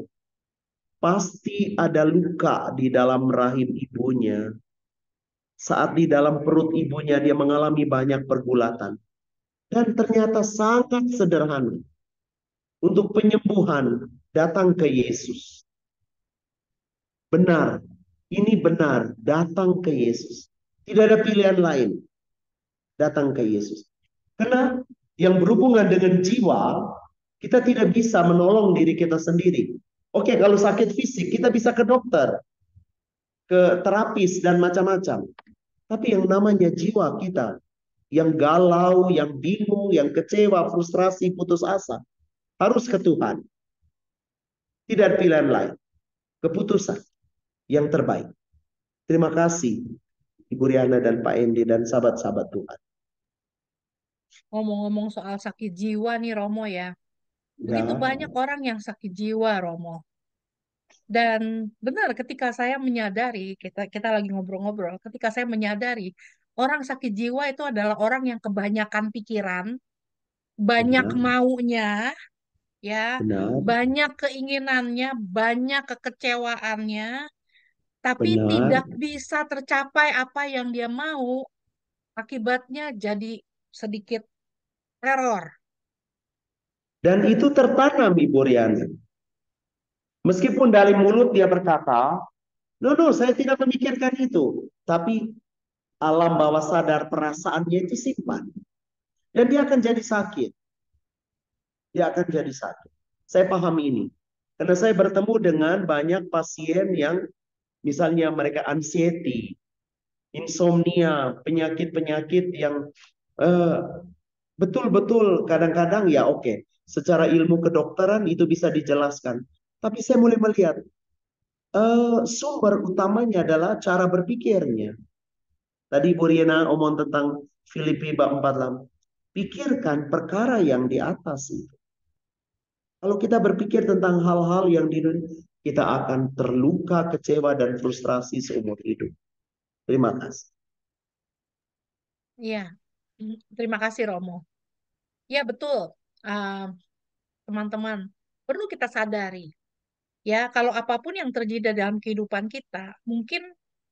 S2: pasti ada luka di dalam rahim ibunya. Saat di dalam perut ibunya dia mengalami banyak pergulatan. Dan ternyata sangat sederhana. Untuk penyembuhan datang ke Yesus. Benar, ini benar, datang ke Yesus. Tidak ada pilihan lain, datang ke Yesus. Karena yang berhubungan dengan jiwa, kita tidak bisa menolong diri kita sendiri. Oke, kalau sakit fisik, kita bisa ke dokter, ke terapis, dan macam-macam. Tapi yang namanya jiwa kita, yang galau, yang bingung, yang kecewa, frustrasi, putus asa, harus ke Tuhan. Tidak ada pilihan lain. Keputusan yang terbaik. Terima kasih, Ibu Riana dan Pak Endi dan sahabat-sahabat Tuhan.
S1: Ngomong-ngomong soal sakit jiwa nih Romo ya. Begitu
S2: Ya,
S1: banyak orang yang sakit jiwa Romo. Dan benar ketika saya menyadari, kita lagi ngobrol-ngobrol, ketika saya menyadari orang sakit jiwa itu adalah orang yang kebanyakan pikiran, banyak
S2: benar,
S1: maunya, ya,
S2: benar,
S1: banyak keinginannya, banyak kekecewaannya, tapi
S2: benar.
S1: tidak bisa tercapai apa yang dia mau, akibatnya jadi sedikit error.
S2: Dan itu tertanam, Ibu Riana. Meskipun dari mulut dia berkata, no, no, saya tidak memikirkan itu. Tapi alam bawah sadar perasaannya itu simpan. Dan dia akan jadi sakit. Dia akan jadi sakit. Saya paham ini. Karena saya bertemu dengan banyak pasien yang misalnya mereka anxiety, insomnia, penyakit-penyakit yang eh, betul-betul kadang-kadang ya oke. Secara ilmu kedokteran itu bisa dijelaskan. Tapi saya mulai melihat sumber utamanya adalah cara berpikirnya. Tadi Bu Riana omong tentang Filipi bab 46. Pikirkan perkara yang di atas itu. Kalau kita berpikir tentang hal-hal yang di dunia, kita akan terluka, kecewa, dan frustrasi seumur hidup. Terima kasih.
S1: Iya, terima kasih Romo. Ya betul, Ah, teman-teman, perlu kita sadari. Ya, kalau apapun yang terjadi dalam kehidupan kita, mungkin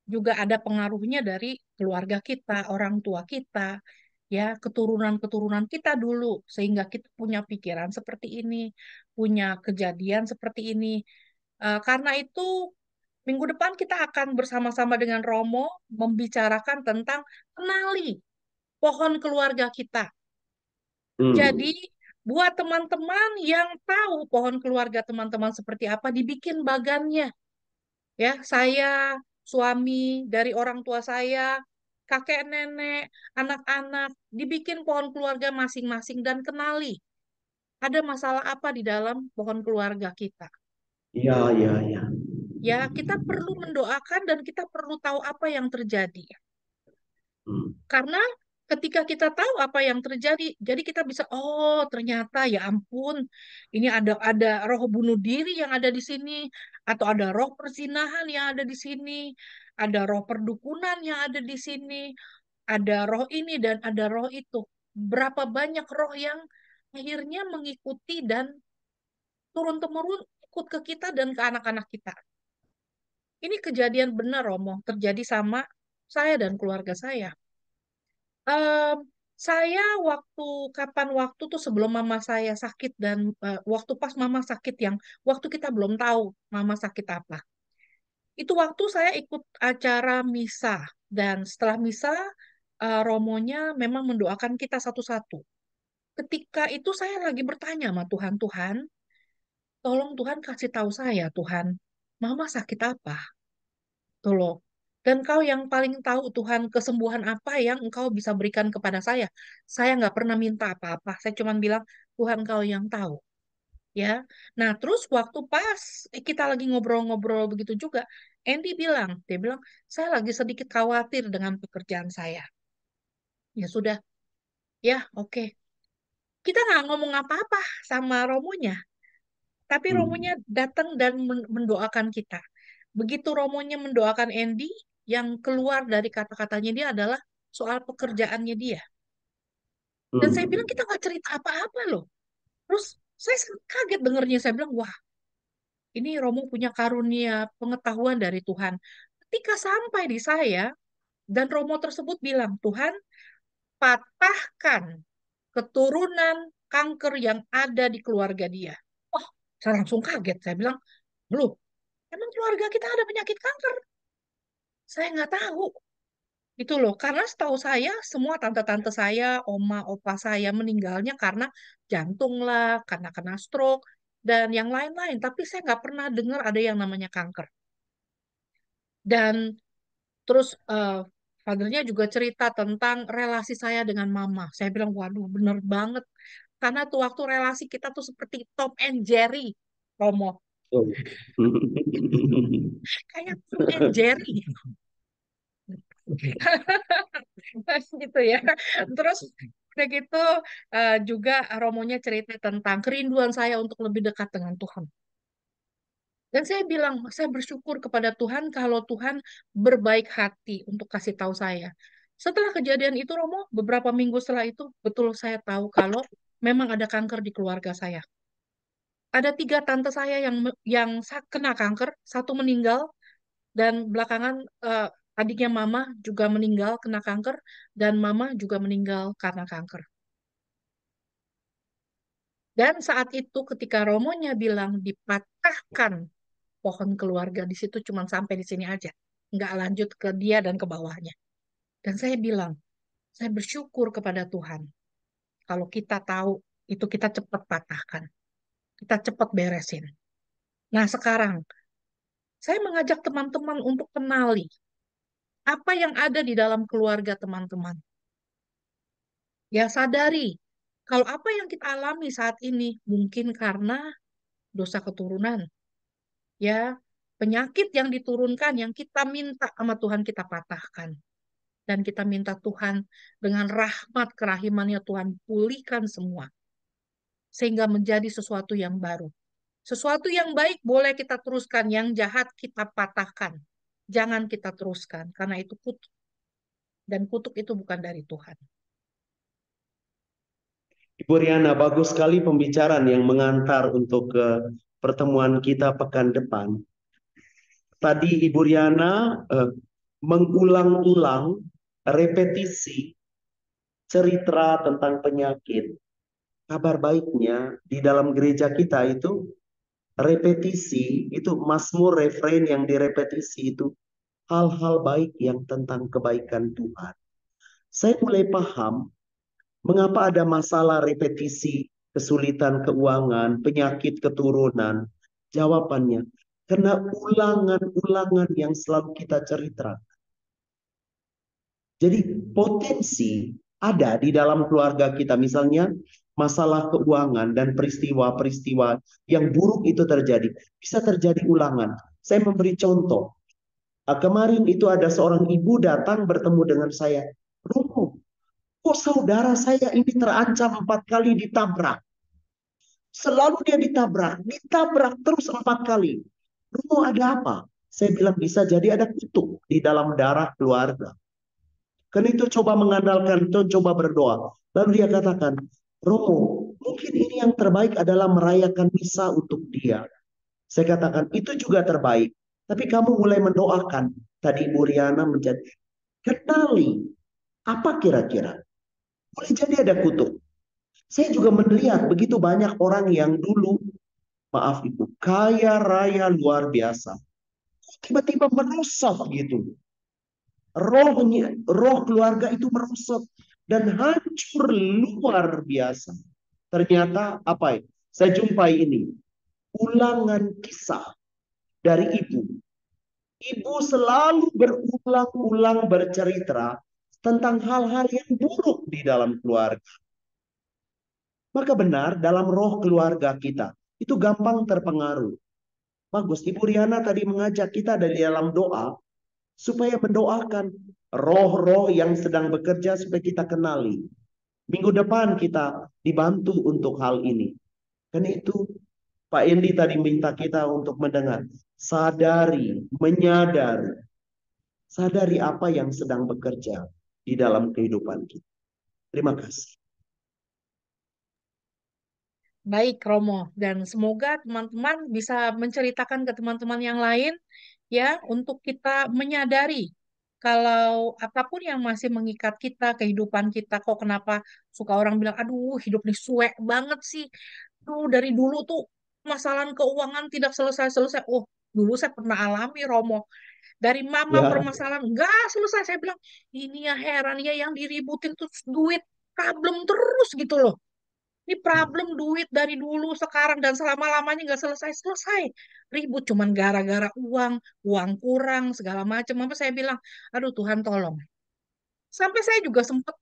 S1: juga ada pengaruhnya dari keluarga kita, orang tua kita, ya, keturunan-keturunan kita dulu, sehingga kita punya pikiran seperti ini, punya kejadian seperti ini. Karena itu, minggu depan kita akan bersama-sama dengan Romo membicarakan tentang kenali pohon keluarga kita.
S2: Hmm.
S1: Jadi, buat teman-teman yang tahu pohon keluarga teman-teman seperti apa, dibikin bagannya. Ya, saya, suami dari orang tua saya, kakek nenek, anak-anak, dibikin pohon keluarga masing-masing dan kenali ada masalah apa di dalam pohon keluarga kita.
S2: Ya, ya, ya.
S1: Ya, kita perlu mendoakan dan kita perlu tahu apa yang terjadi.
S2: Hmm.
S1: Karena ketika kita tahu apa yang terjadi, jadi kita bisa, oh ternyata ya ampun, ini ada roh bunuh diri yang ada di sini, atau ada roh perzinahan yang ada di sini, ada roh perdukunan yang ada di sini, ada roh ini dan ada roh itu. Berapa banyak roh yang akhirnya mengikuti dan turun-temurun ikut ke kita dan ke anak-anak kita. Ini kejadian benar, Romo, terjadi sama saya dan keluarga saya. Em, saya kapan waktu tuh sebelum mama saya sakit dan waktu pas mama sakit yang waktu kita belum tahu mama sakit apa. Itu waktu saya ikut acara misa dan setelah misa romonya memang mendoakan kita satu-satu. Ketika itu saya lagi bertanya sama Tuhan, Tuhan, tolong Tuhan kasih tahu saya, Tuhan, mama sakit apa? Tuh loh. Dan kau yang paling tahu Tuhan kesembuhan apa yang engkau bisa berikan kepada saya. Saya nggak pernah minta apa-apa. Saya cuma bilang, Tuhan kau yang tahu. Ya. Nah, terus waktu pas kita lagi ngobrol-ngobrol begitu juga, Andy bilang, dia bilang, saya lagi sedikit khawatir dengan pekerjaan saya. Ya sudah, Ya, oke. Kita nggak ngomong apa-apa sama Romonya, tapi Romonya datang dan mendoakan kita. Begitu Romonya mendoakan Andy, yang keluar dari kata-katanya dia adalah soal pekerjaannya dia. Dan saya bilang kita nggak cerita apa-apa loh. Terus saya sangat kaget dengernya. Saya bilang, wah, ini Romo punya karunia pengetahuan dari Tuhan. Ketika sampai di saya, dan Romo tersebut bilang, Tuhan, patahkan keturunan kanker yang ada di keluarga dia. Oh, saya langsung kaget. Saya bilang, loh, emang keluarga kita ada penyakit kanker? Saya nggak tahu. Itu loh, karena setahu saya, semua tante-tante saya, oma, opa saya meninggalnya karena jantung lah, karena kena stroke, dan yang lain-lain. Tapi saya nggak pernah dengar ada yang namanya kanker. Dan terus fathernya juga cerita tentang relasi saya dengan mama. Saya bilang, waduh, bener banget. Karena tuh waktu relasi kita tuh seperti Tom and Jerry, Romo.
S2: Oh.
S1: Kayak Tom and Jerry. Gitu ya. Terus udah gitu juga Romonya cerita tentang kerinduan saya untuk lebih dekat dengan Tuhan. Dan saya bilang, saya bersyukur kepada Tuhan kalau Tuhan berbaik hati untuk kasih tahu saya. Setelah kejadian itu, Romo, beberapa minggu setelah itu, betul saya tahu kalau memang ada kanker di keluarga saya. Ada 3 tante saya yang kena kanker, satu meninggal, dan belakangan adiknya Mama juga meninggal kena kanker, dan Mama juga meninggal karena kanker. Dan saat itu ketika Romonya bilang dipatahkan pohon keluarga, di situ cuma sampai di sini aja, nggak lanjut ke dia dan ke bawahnya. Dan saya bilang, saya bersyukur kepada Tuhan kalau kita tahu itu kita cepat patahkan, kita cepat beresin. Nah sekarang saya mengajak teman-teman untuk kenali apa yang ada di dalam keluarga teman-teman. Ya sadari kalau apa yang kita alami saat ini mungkin karena dosa keturunan, ya penyakit yang diturunkan yang kita minta sama Tuhan kita patahkan. Dan kita minta Tuhan dengan rahmat kerahimannya Tuhan pulihkan semua. Sehingga menjadi sesuatu yang baru. Sesuatu yang baik boleh kita teruskan, yang jahat kita patahkan. Jangan kita teruskan, karena itu kutuk. Dan kutuk itu bukan dari Tuhan.
S2: Ibu Riana, bagus sekali pembicaraan yang mengantar untuk pertemuan kita pekan depan. Tadi Ibu Riana mengulang-ulang repetisi cerita tentang penyakit. Kabar baiknya di dalam gereja kita itu repetisi, itu mazmur refrain yang direpetisi itu hal-hal baik yang tentang kebaikan Tuhan. Saya mulai paham mengapa ada masalah repetisi, kesulitan keuangan, penyakit keturunan. Jawabannya, karena ulangan-ulangan yang selalu kita cerita. Jadi potensi ada di dalam keluarga kita. Misalnya masalah keuangan dan peristiwa-peristiwa yang buruk itu terjadi. Bisa terjadi ulangan. Saya memberi contoh. Kemarin itu ada seorang ibu datang bertemu dengan saya. Romo, kok saudara saya ini terancam 4 kali ditabrak. Selalu dia ditabrak terus 4 kali. Romo ada apa? Saya bilang bisa jadi ada kutuk di dalam darah keluarga. Karena itu coba mengandalkan, coba berdoa. Lalu dia katakan, Romo, mungkin ini yang terbaik adalah merayakan misa untuk dia. Saya katakan, itu juga terbaik. Tapi kamu mulai mendoakan. Tadi Ibu Riana menjadi, kenali. Apa kira-kira? Boleh jadi ada kutuk. Saya juga melihat begitu banyak orang yang dulu, maaf Ibu, kaya raya luar biasa. Tiba-tiba merosot gitu. Roh keluarga itu merosot dan hancur luar biasa. Ternyata apa ya? Saya jumpai ini ulangan kisah dari ibu. Ibu selalu berulang-ulang bercerita tentang hal-hal yang buruk di dalam keluarga. Maka benar dalam roh keluarga kita itu gampang terpengaruh. Bagus, Ibu Riana tadi mengajak kita dari dalam doa supaya mendoakan roh-roh yang sedang bekerja supaya kita kenali. Minggu depan kita dibantu untuk hal ini. Kan itu Pak Endi tadi minta kita untuk mendengar. Sadari, menyadari. Sadari apa yang sedang bekerja di dalam kehidupan kita. Terima kasih.
S1: Baik, Romo, dan semoga teman-teman bisa menceritakan ke teman-teman yang lain ya untuk kita menyadari kalau apapun yang masih mengikat kita, kehidupan kita, kok kenapa suka orang bilang, aduh hidup nih suek banget sih. Aduh dari dulu tuh masalah keuangan tidak selesai-selesai. Oh, dulu saya pernah alami, Romo. Dari mama
S2: Ya,
S1: permasalahan nggak selesai. Saya bilang, ini ya heran ya yang diributin tuh duit, problem terus gitu loh. Ini problem duit dari dulu, sekarang, dan selama-lamanya nggak selesai-selesai. Ribut cuman gara-gara uang, uang kurang, segala macam. Apa saya bilang, aduh Tuhan tolong. Sampai saya juga sempat,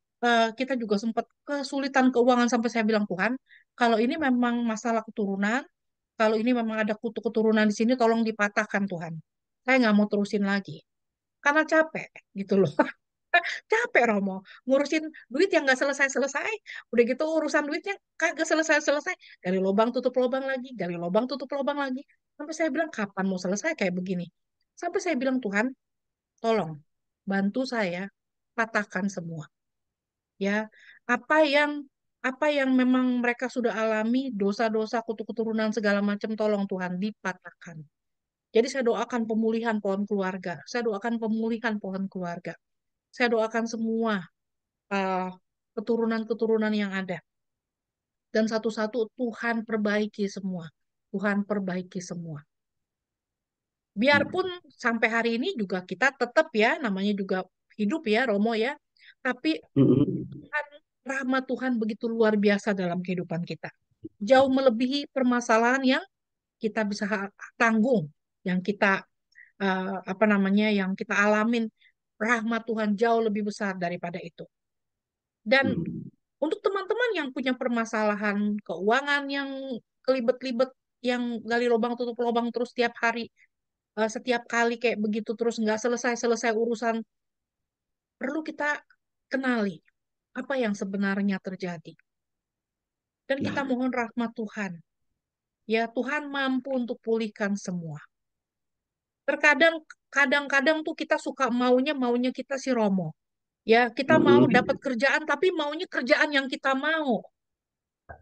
S1: kita juga sempat kesulitan keuangan sampai saya bilang, Tuhan, kalau ini memang masalah keturunan, kalau ini memang ada kutu keturunan di sini, tolong dipatahkan Tuhan. Saya nggak mau terusin lagi. Karena capek gitu loh. Capek Romo ngurusin duit yang nggak selesai-selesai, udah gitu urusan duitnya kagak selesai-selesai, gali lubang tutup lubang lagi, gali lubang tutup lubang lagi, sampai saya bilang kapan mau selesai kayak begini. Sampai saya bilang Tuhan tolong bantu saya patahkan semua ya, apa yang apa yang memang mereka sudah alami, dosa-dosa kutu keturunan segala macam, tolong Tuhan dipatahkan. Jadi saya doakan pemulihan pohon keluarga, saya doakan pemulihan pohon keluarga, saya doakan semua uh, keturunan-keturunan yang ada. Dan satu-satu Tuhan perbaiki semua. Tuhan perbaiki semua. Biarpun sampai hari ini juga kita tetap ya, namanya juga hidup ya, Romo ya. Tapi Tuhan, rahmat Tuhan begitu luar biasa dalam kehidupan kita. Jauh melebihi permasalahan yang kita bisa tanggung, yang kita apa namanya, yang kita alamin. Rahmat Tuhan jauh lebih besar daripada itu. Dan untuk teman-teman yang punya permasalahan keuangan yang kelibet-libet, yang gali lubang tutup lubang terus setiap hari, setiap kali kayak begitu terus nggak selesai-selesai urusan, perlu kita kenali apa yang sebenarnya terjadi. Dan kita
S2: ya,
S1: mohon rahmat Tuhan. Ya, Tuhan mampu untuk pulihkan semua. Terkadang, kadang-kadang tuh kita suka maunya, maunya kita si Romo. Ya, kita mau dapat kerjaan, tapi maunya kerjaan yang kita mau.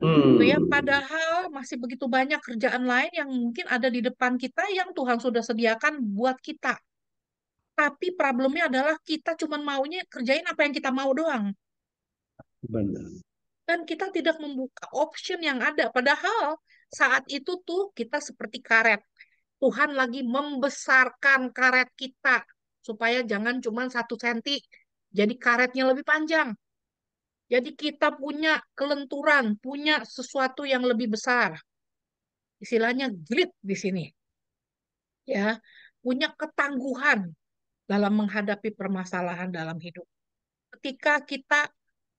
S1: Gitu ya, padahal masih begitu banyak kerjaan lain yang mungkin ada di depan kita yang Tuhan sudah sediakan buat kita. Tapi problemnya adalah kita cuma maunya kerjain apa yang kita mau doang.
S2: benar.
S1: Dan kita tidak membuka option yang ada. Padahal saat itu tuh kita seperti karet. Tuhan lagi membesarkan karet kita. Supaya jangan cuma 1 senti. Jadi karetnya lebih panjang. Jadi kita punya kelenturan, punya sesuatu yang lebih besar. Istilahnya grit di sini. Ya, punya ketangguhan dalam menghadapi permasalahan dalam hidup. Ketika kita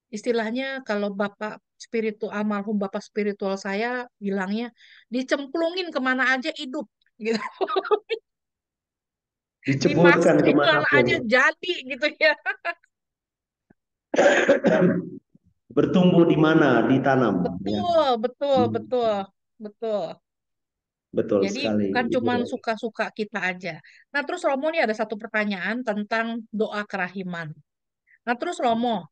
S1: istilahnya kalau Bapak spiritual, almarhum Bapak spiritual saya bilangnya dicemplungin kemana aja hidup gitu.
S2: Diceburkan
S1: Dimasukin mana
S2: kemanapun.
S1: aja jadi gitu ya.
S2: Bertumbuh di mana? Ditanam. Ya.
S1: Betul, betul, betul, betul.
S2: Betul
S1: Jadi
S2: sekali,
S1: bukan
S2: Ibu
S1: cuma
S2: Romi.
S1: suka-suka kita aja. Nah, terus Romo ini ada satu pertanyaan tentang doa kerahiman. Nah, terus Romo,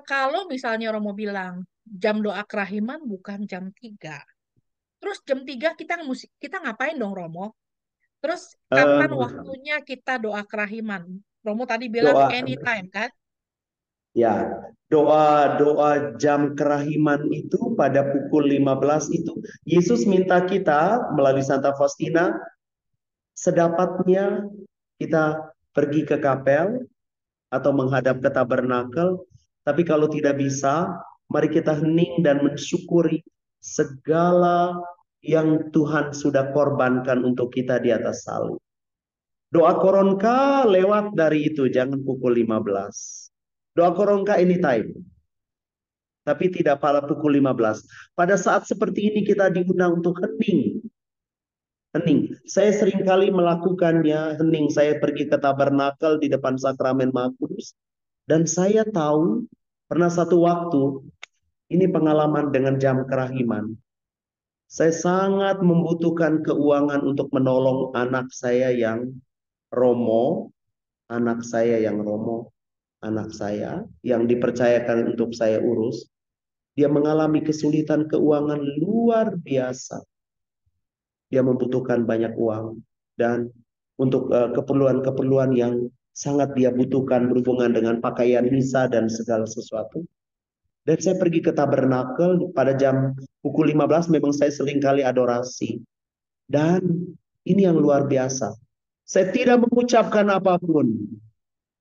S1: kalau misalnya Romo bilang jam doa kerahiman bukan jam 3. Terus jam 3 kita ngapain dong Romo? Terus kapan
S2: Eh,
S1: waktunya kita doa kerahiman? Romo tadi bilang
S2: doa
S1: anytime kan?
S2: Ya, doa jam kerahiman itu pada pukul 15 itu Yesus minta kita melalui Santa Faustina sedapatnya kita pergi ke kapel atau menghadap ke tabernakel. Tapi kalau tidak bisa, mari kita hening dan mensyukuri segala yang Tuhan sudah korbankan untuk kita di atas salib. Doa koronka lewat dari itu, jangan pukul 15. Doa koronka anytime, tapi tidak pada pukul 15. Pada saat seperti ini kita diundang untuk hening. Hening. Saya seringkali melakukannya hening. Saya pergi ke tabernakel di depan sakramen Maha Kudus. Dan saya tahu Pernah satu waktu, ini pengalaman dengan jam kerahiman. Saya sangat membutuhkan keuangan untuk menolong anak saya yang romo, anak saya yang romo, anak saya yang dipercayakan untuk saya urus. Dia mengalami kesulitan keuangan luar biasa. Dia membutuhkan banyak uang dan untuk keperluan-keperluan yang sangat dia butuhkan berhubungan dengan pakaian misa dan segala sesuatu. Dan saya pergi ke tabernakel pada jam pukul 15, memang saya seringkali adorasi. Dan ini yang luar biasa. Saya tidak mengucapkan apapun.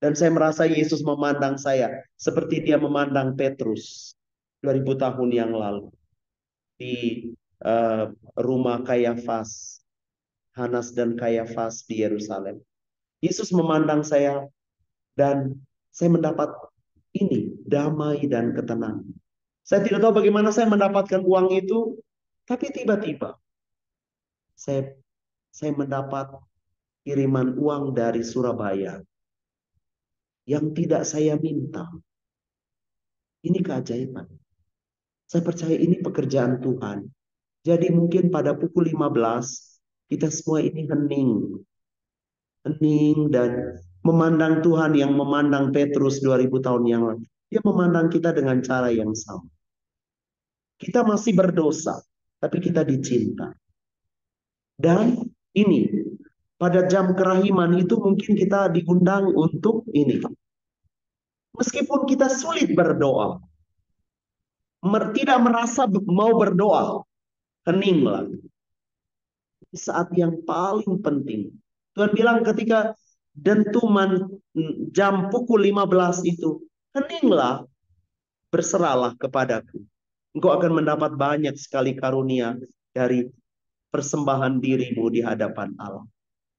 S2: Dan saya merasa Yesus memandang saya seperti dia memandang Petrus 2000 tahun yang lalu di rumah Kayafas, Hanas dan Kayafas di Yerusalem. Yesus memandang saya dan saya mendapat ini damai dan ketenangan. Saya tidak tahu bagaimana saya mendapatkan uang itu, tapi tiba-tiba saya mendapat kiriman uang dari Surabaya yang tidak saya minta. Ini keajaiban. Saya percaya ini pekerjaan Tuhan. Jadi mungkin pada pukul 15 kita semua ini hening. Hening dan memandang Tuhan yang memandang Petrus 2000 tahun yang lalu. Dia memandang kita dengan cara yang sama. Kita masih berdosa, tapi kita dicinta. Dan ini, pada jam kerahiman itu mungkin kita diundang untuk ini. Meskipun kita sulit berdoa, tidak merasa mau berdoa, heninglah. Saat yang paling penting. Tuhan bilang ketika dentuman jam pukul 15 itu, heninglah, berserahlah kepadaku. Engkau akan mendapat banyak sekali karunia dari persembahan dirimu di hadapan Allah.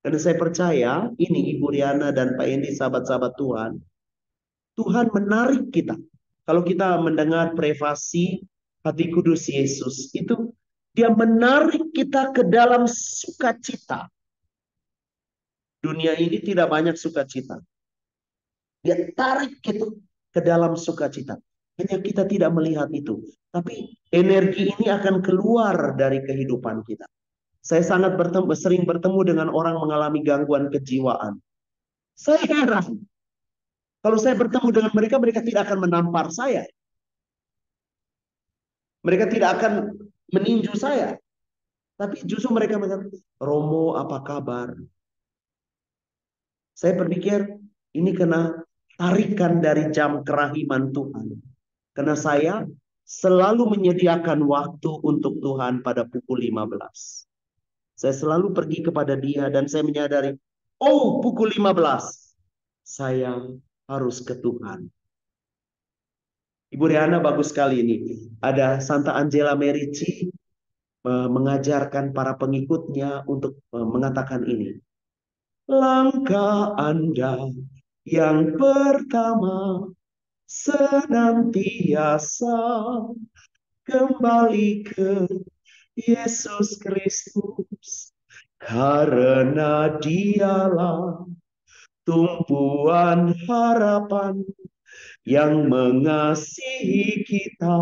S2: Karena saya percaya ini Ibu Riana dan Pak Endi, sahabat-sahabat Tuhan, Tuhan menarik kita. Kalau kita mendengar privasi hati kudus Yesus, itu dia menarik kita ke dalam sukacita. Dunia ini tidak banyak sukacita. Dia tarik kita ke dalam sukacita. Hanya kita tidak melihat itu. Tapi energi ini akan keluar dari kehidupan kita. Saya sangat sering bertemu dengan orang mengalami gangguan kejiwaan. Saya heran. Kalau saya bertemu dengan mereka, mereka tidak akan menampar saya. Mereka tidak akan meninju saya. Tapi justru mereka mengatakan, Romo apa kabar? Saya berpikir, ini kena tarikan dari jam kerahiman Tuhan. Karena saya selalu menyediakan waktu untuk Tuhan pada pukul 15. Saya selalu pergi kepada dia dan saya menyadari, oh pukul 15, saya harus ke Tuhan. Ibu Riana bagus sekali ini. Ada Santa Angela Merici mengajarkan para pengikutnya untuk mengatakan ini. Langkah Anda yang pertama senantiasa kembali ke Yesus Kristus. Karena dialah tumpuan harapan yang mengasihi kita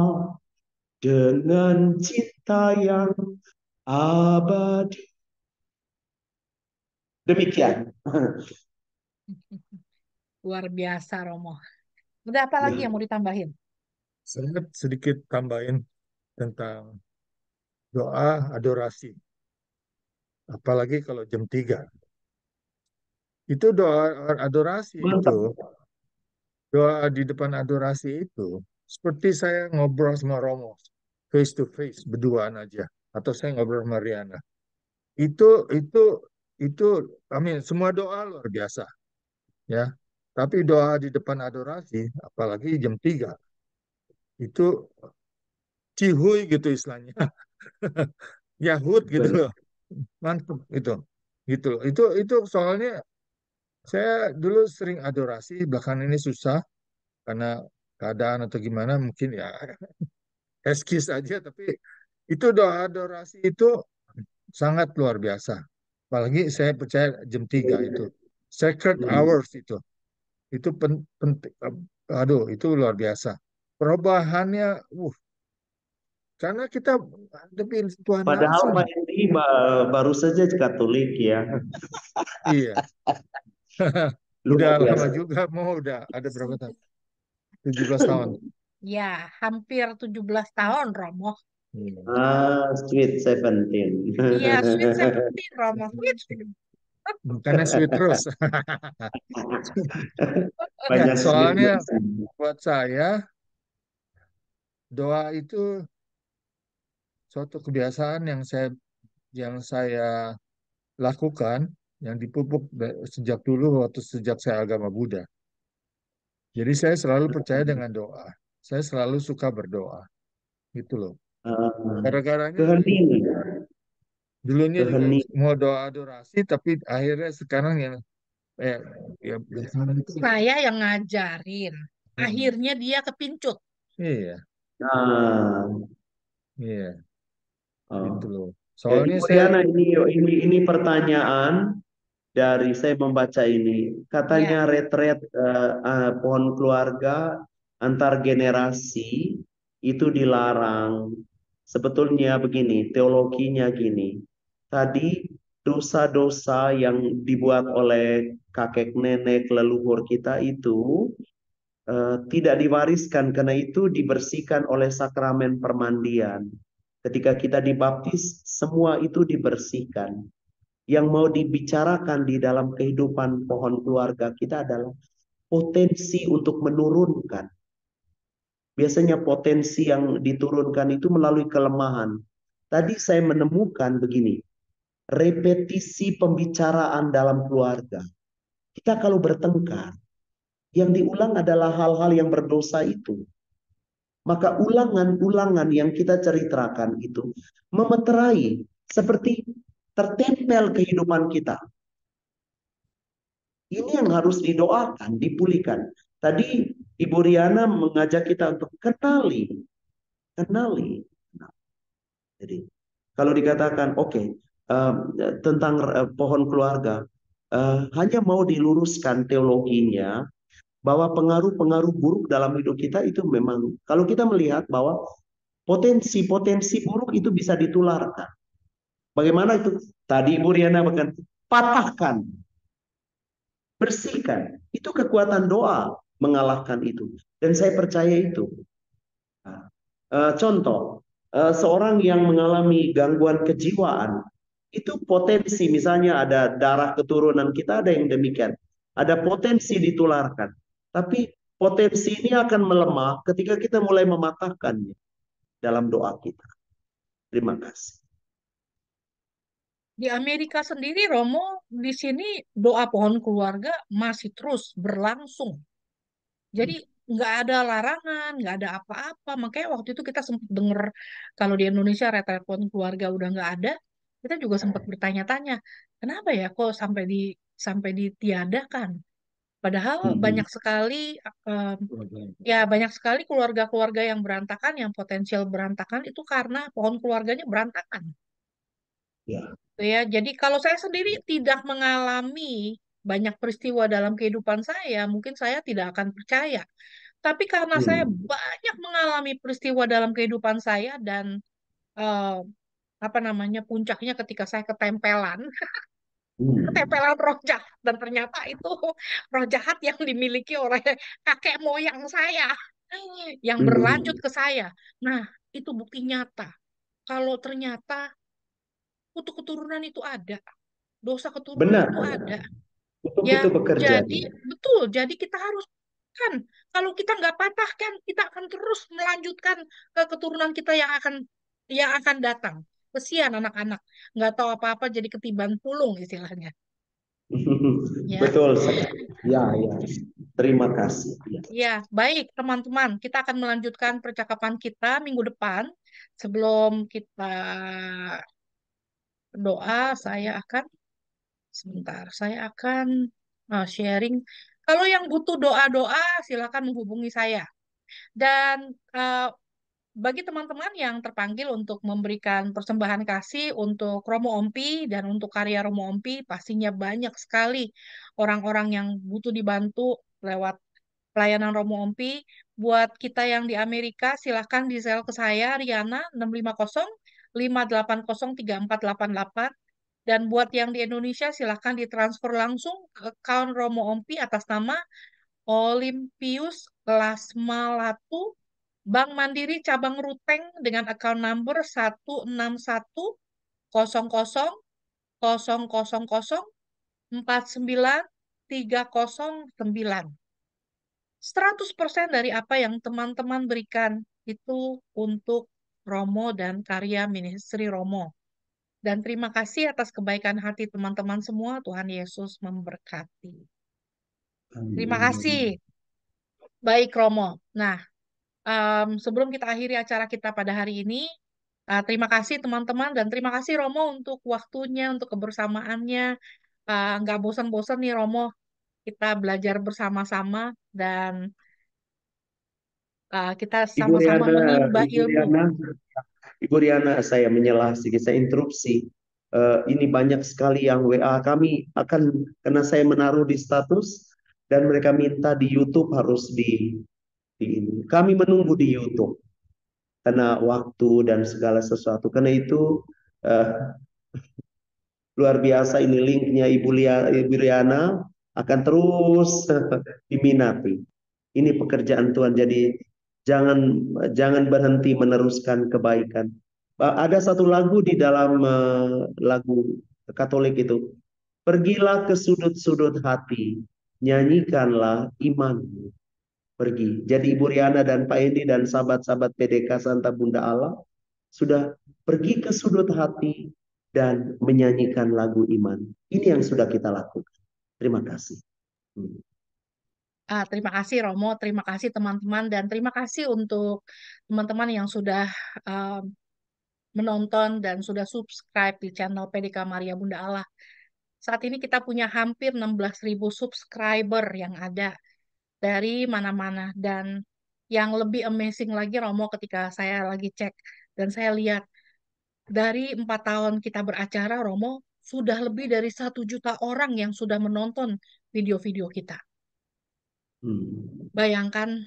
S2: dengan cinta yang abadi. Demikian.
S1: Luar biasa, Romo. Udah apa lagi
S2: Ya.
S1: yang mau ditambahin?
S3: Saya sedikit tambahin tentang doa adorasi. Apalagi kalau jam 3. Itu doa adorasi
S2: Mantap.
S3: doa di depan adorasi itu seperti saya ngobrol sama Romo face to face berduaan aja, atau saya ngobrol sama Riana. Itu amin, semua doa luar biasa ya. Tapi doa di depan adorasi apalagi jam 3 itu cihuy gitu istilahnya. Yahud gitu loh. Mantap itu. Gitu loh. Itu soalnya saya dulu sering adorasi, belakangan ini susah karena keadaan atau gimana mungkin ya eskis aja, tapi itu doa adorasi itu sangat luar biasa. Apalagi saya percaya jam 3 itu sacred hours itu penting, aduh itu luar biasa. perubahannya, karena kita demi Tuhan
S2: Padahal
S3: langsung.
S2: Pak Endi baru saja Katolik ya.
S3: Iya, udah
S2: Luar
S3: lama
S2: biasa.
S3: juga, udah ada berapa tahun? 17 tahun.
S1: Ya, hampir 17 tahun, Romo.
S3: Iya.
S2: Sweet 17.
S1: Iya, sweet 17, Romo. Sweet.
S3: Bukannya sweet terus. Ya,
S2: Banyak sweet.
S3: soalnya buat saya doa itu suatu kebiasaan yang saya lakukan, yang dipupuk sejak dulu sejak saya agama Buddha. Jadi saya selalu percaya dengan doa. Saya selalu suka berdoa, gitu loh.
S2: Ah,
S3: Gara-garanya sih
S2: kehening,
S3: dulunya juga
S2: kehening.
S3: mau doa adorasi, tapi akhirnya sekarang eh, ya belakangan itu.
S1: Saya yang ngajarin.
S3: Hmm,
S1: Akhirnya dia kepincut.
S3: iya,
S2: Nah,
S3: iya, gitu
S2: oh.
S3: loh. Soalnya
S2: Ibu
S3: saya,
S2: Riana, ini pertanyaan dari saya membaca ini.
S1: Ya,
S2: Katanya retret pohon keluarga antar generasi itu dilarang. Sebetulnya begini, teologinya gini. Tadi dosa-dosa yang dibuat oleh kakek nenek leluhur kita itu tidak diwariskan, karena itu dibersihkan oleh sakramen permandian. Ketika kita dibaptis, semua itu dibersihkan. Yang mau dibicarakan di dalam kehidupan pohon keluarga kita adalah potensi untuk menurunkan. Biasanya potensi yang diturunkan itu melalui kelemahan. Tadi saya menemukan begini, repetisi pembicaraan dalam keluarga. Kita kalau bertengkar, yang diulang adalah hal-hal yang berdosa itu. Maka ulangan-ulangan yang kita ceritakan itu memeterai seperti tertempel kehidupan kita. Ini yang harus didoakan, dipulihkan. Tadi Ibu Riana mengajak kita untuk kenali, kenali. Jadi kalau dikatakan oke, tentang pohon keluarga, hanya mau diluruskan teologinya bahwa pengaruh-pengaruh buruk dalam hidup kita itu memang kalau kita melihat bahwa potensi-potensi buruk itu bisa ditularkan. Bagaimana itu? Tadi Ibu Riana bahkan patahkan, bersihkan. Itu kekuatan doa mengalahkan itu. Dan saya percaya itu. Nah, contoh, seorang yang mengalami gangguan kejiwaan, itu potensi, misalnya ada darah keturunan kita, ada yang demikian. Ada potensi ditularkan. Tapi potensi ini akan melemah ketika kita mulai mematahkannya dalam doa kita. Terima kasih.
S1: di Amerika sendiri, Romo, di sini doa pohon keluarga masih terus berlangsung. Jadi nggak ada larangan, nggak ada apa-apa. Makanya waktu itu kita sempat dengar kalau di Indonesia telepon keluarga udah nggak ada, kita juga sempat bertanya-tanya, kenapa ya kok sampai ditiadakan? Padahal
S2: Mhm.
S1: banyak sekali em, ya banyak sekali keluarga-keluarga yang berantakan, yang potensial berantakan itu karena pohon keluarganya berantakan.
S2: Ya.
S1: Gitu ya. Jadi kalau saya sendiri tidak mengalami banyak peristiwa dalam kehidupan saya, mungkin saya tidak akan percaya. Tapi karena saya
S2: Hmm.
S1: banyak mengalami peristiwa dalam kehidupan saya dan eh, apa namanya puncaknya ketika saya
S2: Hmm.
S1: ketempelan roh jahat dan ternyata itu roh jahat yang dimiliki oleh kakek moyang saya yang berlanjut
S2: Hmm.
S1: ke saya. Nah, itu bukti nyata kalau ternyata kutu keturunan itu ada, dosa keturunan
S2: Benar,
S1: itu ada.
S2: untuk
S1: Ya,
S2: itu bekerja.
S1: jadi betul. Jadi kita harus kan kalau kita nggak patahkan, kita akan terus melanjutkan ke keturunan kita yang akan datang. Kesian anak-anak, nggak tahu apa-apa jadi ketiban pulung istilahnya. Ya,
S2: Betul. Ya, ya. Terima kasih. Ya.
S1: ya, baik teman-teman, kita akan melanjutkan percakapan kita minggu depan. Sebelum kita doa, saya akan sharing. Kalau yang butuh doa-doa, silakan menghubungi saya. Dan eh, bagi teman-teman yang terpanggil untuk memberikan persembahan kasih untuk Romo Ompi dan untuk karya Romo Ompi, pastinya banyak sekali orang-orang yang butuh dibantu lewat pelayanan Romo Ompi. Buat kita yang di Amerika, silahkan di sel ke saya, Riana, 650-580-3488. Dan buat yang di Indonesia, silahkan ditransfer langsung ke account Romo Ompi atas nama Olympius Lasmalatu, Bank Mandiri Cabang Ruteng dengan account number 1610000493009. 100% dari apa yang teman-teman berikan itu untuk Romo dan karya ministry Romo. Dan terima kasih atas kebaikan hati teman-teman semua. Tuhan Yesus memberkati. Terima kasih. Baik, Romo. Nah, sebelum kita akhiri acara kita pada hari ini, terima kasih teman-teman dan terima kasih Romo untuk waktunya, untuk kebersamaannya. Nggak bosan-bosan nih Romo, kita belajar bersama-sama dan kita
S2: Ibu
S1: sama-sama
S2: Riana,
S1: menimba
S2: Ibu
S1: ilmu.
S2: Riana, Ibu Riana, saya menyelah sedikit, saya interupsi. Ini banyak sekali yang WA kami akan, karena saya menaruh di status dan mereka minta di YouTube harus di ini. Kami menunggu di YouTube karena waktu dan segala sesuatu. Karena itu eh, luar biasa ini linknya Ibu Riana akan terus diminati. Ini pekerjaan Tuhan. Jadi jangan jangan berhenti meneruskan kebaikan. Ada satu lagu di dalam lagu Katolik itu. Pergilah ke sudut-sudut hati, nyanyikanlah imanmu. Pergi. Jadi Ibu Riana dan Pak Endi dan sahabat-sahabat PDK Santa Bunda Allah sudah pergi ke sudut hati dan menyanyikan lagu iman. Ini yang sudah kita lakukan. Terima kasih.
S1: Terima kasih Romo, terima kasih teman-teman, dan terima kasih untuk teman-teman yang sudah um, menonton dan sudah subscribe di channel PDK Maria Bunda Allah. Saat ini kita punya hampir 16.000 subscriber yang ada dari mana-mana. Dan yang lebih amazing lagi Romo ketika saya lagi cek dan saya lihat dari 4 tahun kita beracara Romo, sudah lebih dari 1 juta orang yang sudah menonton video-video kita. Bayangkan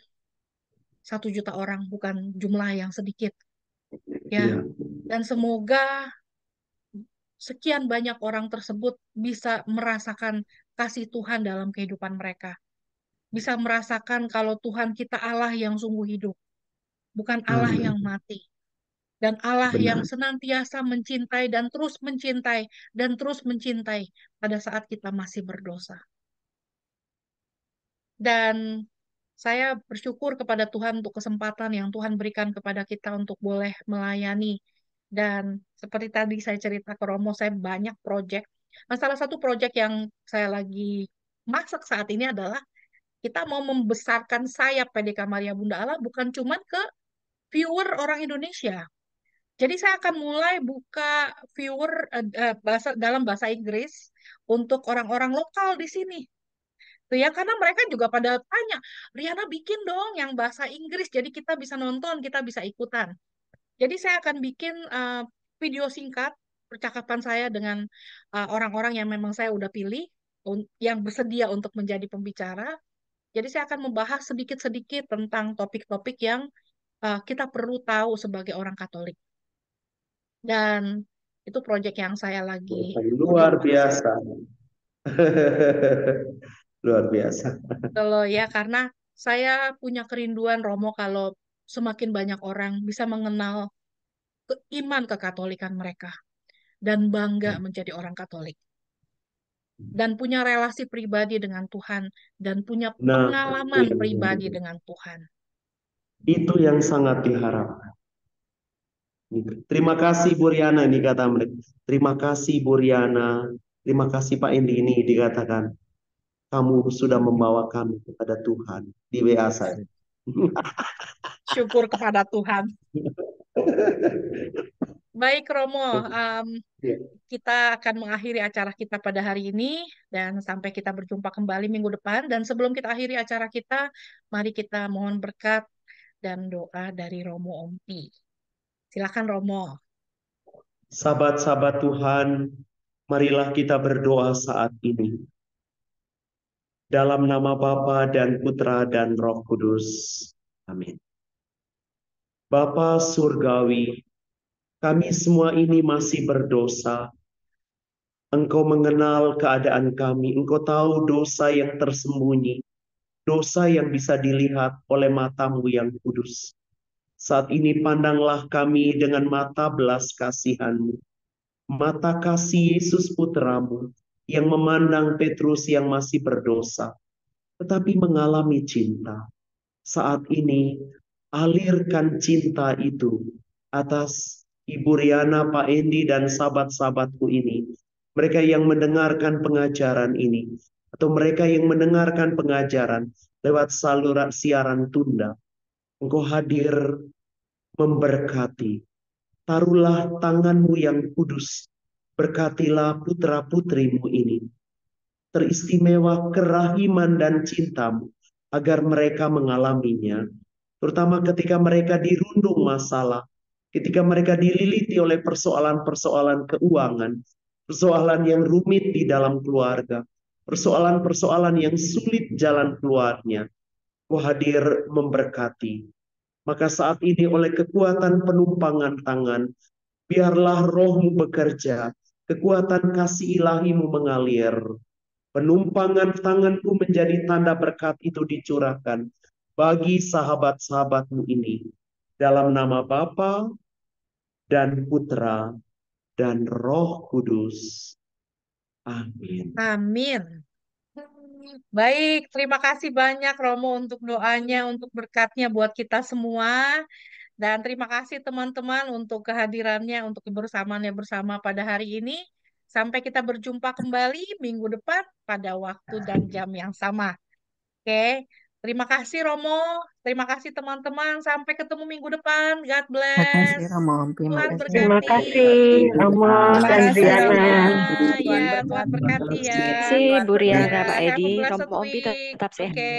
S1: 1 juta orang, bukan jumlah yang sedikit. Ya,
S2: Ya,
S1: dan semoga sekian banyak orang tersebut bisa merasakan kasih Tuhan dalam kehidupan mereka. Bisa merasakan kalau Tuhan kita Allah yang sungguh hidup, bukan Allah yang
S2: amin.
S1: mati. Dan Allah yang
S2: Benar.
S1: senantiasa mencintai dan terus mencintai pada saat kita masih berdosa. Dan saya bersyukur kepada Tuhan untuk kesempatan yang Tuhan berikan kepada kita untuk boleh melayani. Dan seperti tadi saya cerita ke Romo, saya banyak proyek. Nah, salah satu proyek yang saya lagi masak saat ini adalah kita mau membesarkan sayap PDK Maria Bunda Allah bukan cuma ke viewer orang Indonesia. Jadi saya akan mulai buka viewer dalam bahasa Inggris untuk orang-orang lokal di sini. Tuh ya, karena mereka juga pada tanya, Riana bikin dong yang bahasa Inggris, jadi kita bisa nonton, kita bisa ikutan. Jadi saya akan bikin video singkat percakapan saya dengan orang-orang yang memang saya udah pilih, yang bersedia untuk menjadi pembicara. Jadi saya akan membahas sedikit-sedikit tentang topik-topik yang kita perlu tahu sebagai orang Katolik. Dan itu proyek yang saya lagi
S2: Luar
S1: kerjakan.
S2: biasa. Luar biasa.
S1: Kalau ya, karena saya punya kerinduan Romo kalau semakin banyak orang bisa mengenal iman kekatolikan mereka dan bangga menjadi orang Katolik dan punya relasi pribadi dengan Tuhan dan punya
S2: Nah,
S1: pengalaman pribadi dengan Tuhan.
S2: itu yang sangat diharapkan. Terima kasih Bu Riana, ini kata mereka. Terima kasih Bu Riana. Terima kasih Pak Indi, ini dikatakan. Kamu sudah membawa kami kepada Tuhan di WA saya.
S1: Syukur kepada Tuhan. Baik Romo,
S2: Ya.
S1: kita akan mengakhiri acara kita pada hari ini dan sampai kita berjumpa kembali minggu depan. Dan sebelum kita akhiri acara kita, mari kita mohon berkat dan doa dari Romo Ompi. Silakan Romo.
S2: Sahabat-sahabat Tuhan, marilah kita berdoa saat ini. Dalam nama Bapa dan Putra dan Roh Kudus. Amin. Bapa Surgawi, kami semua ini masih berdosa. Engkau mengenal keadaan kami. Engkau tahu dosa yang tersembunyi. Dosa yang bisa dilihat oleh mata-Mu yang kudus. Saat ini pandanglah kami dengan mata belas kasihan-Mu. Mata kasih Yesus Putra-Mu yang memandang Petrus yang masih berdosa. Tetapi mengalami cinta. Saat ini alirkan cinta itu atas Ibu Riana, Pak Endi, dan sahabat-sahabatku ini. Mereka yang mendengarkan pengajaran ini. Atau mereka yang mendengarkan pengajaran lewat saluran siaran tunda. Engkau hadir memberkati. Taruhlah tangan-Mu yang kudus. Berkatilah putra-putrimu ini. Teristimewa kerahiman dan cinta-Mu. Agar mereka mengalaminya. Terutama ketika mereka dirundung masalah. Ketika mereka dililiti oleh persoalan-persoalan keuangan. Persoalan yang rumit di dalam keluarga. Persoalan-persoalan yang sulit jalan keluarnya. Kau hadir memberkati. Maka saat ini oleh kekuatan penumpangan tangan, biarlah Roh-Mu bekerja, kekuatan kasih ilahi-Mu mengalir. Penumpangan tangan-Mu menjadi tanda berkat itu dicurahkan bagi sahabat-sahabat-Mu ini. Dalam nama Bapa dan Putra dan Roh Kudus. Amin.
S1: Amin. Baik, terima kasih banyak Romo untuk doanya, untuk berkatnya buat kita semua. Dan terima kasih teman-teman untuk kehadirannya, untuk kebersamaannya bersama pada hari ini. Sampai kita berjumpa kembali minggu depan pada waktu dan jam yang sama. Oke, terima kasih Romo, terima kasih teman-teman. Sampai ketemu minggu depan. God
S4: Terima kasih
S1: bless.
S4: Romo. Terima
S1: Tuhan
S4: kasih.
S5: Terima
S1: berkati.
S5: kasih Romo
S1: Terima
S5: dan
S1: kasih
S5: Diana.
S1: Rama.
S6: Tuhan
S1: Ya,
S6: berkati.
S1: Tuhan berkati ya.
S4: Terima kasih Bu
S1: Ya,
S4: Riana, Pak
S1: have a
S4: Edi,
S1: blessed
S4: Romo Ompi
S1: week.
S4: tetap sehat.
S1: Oke.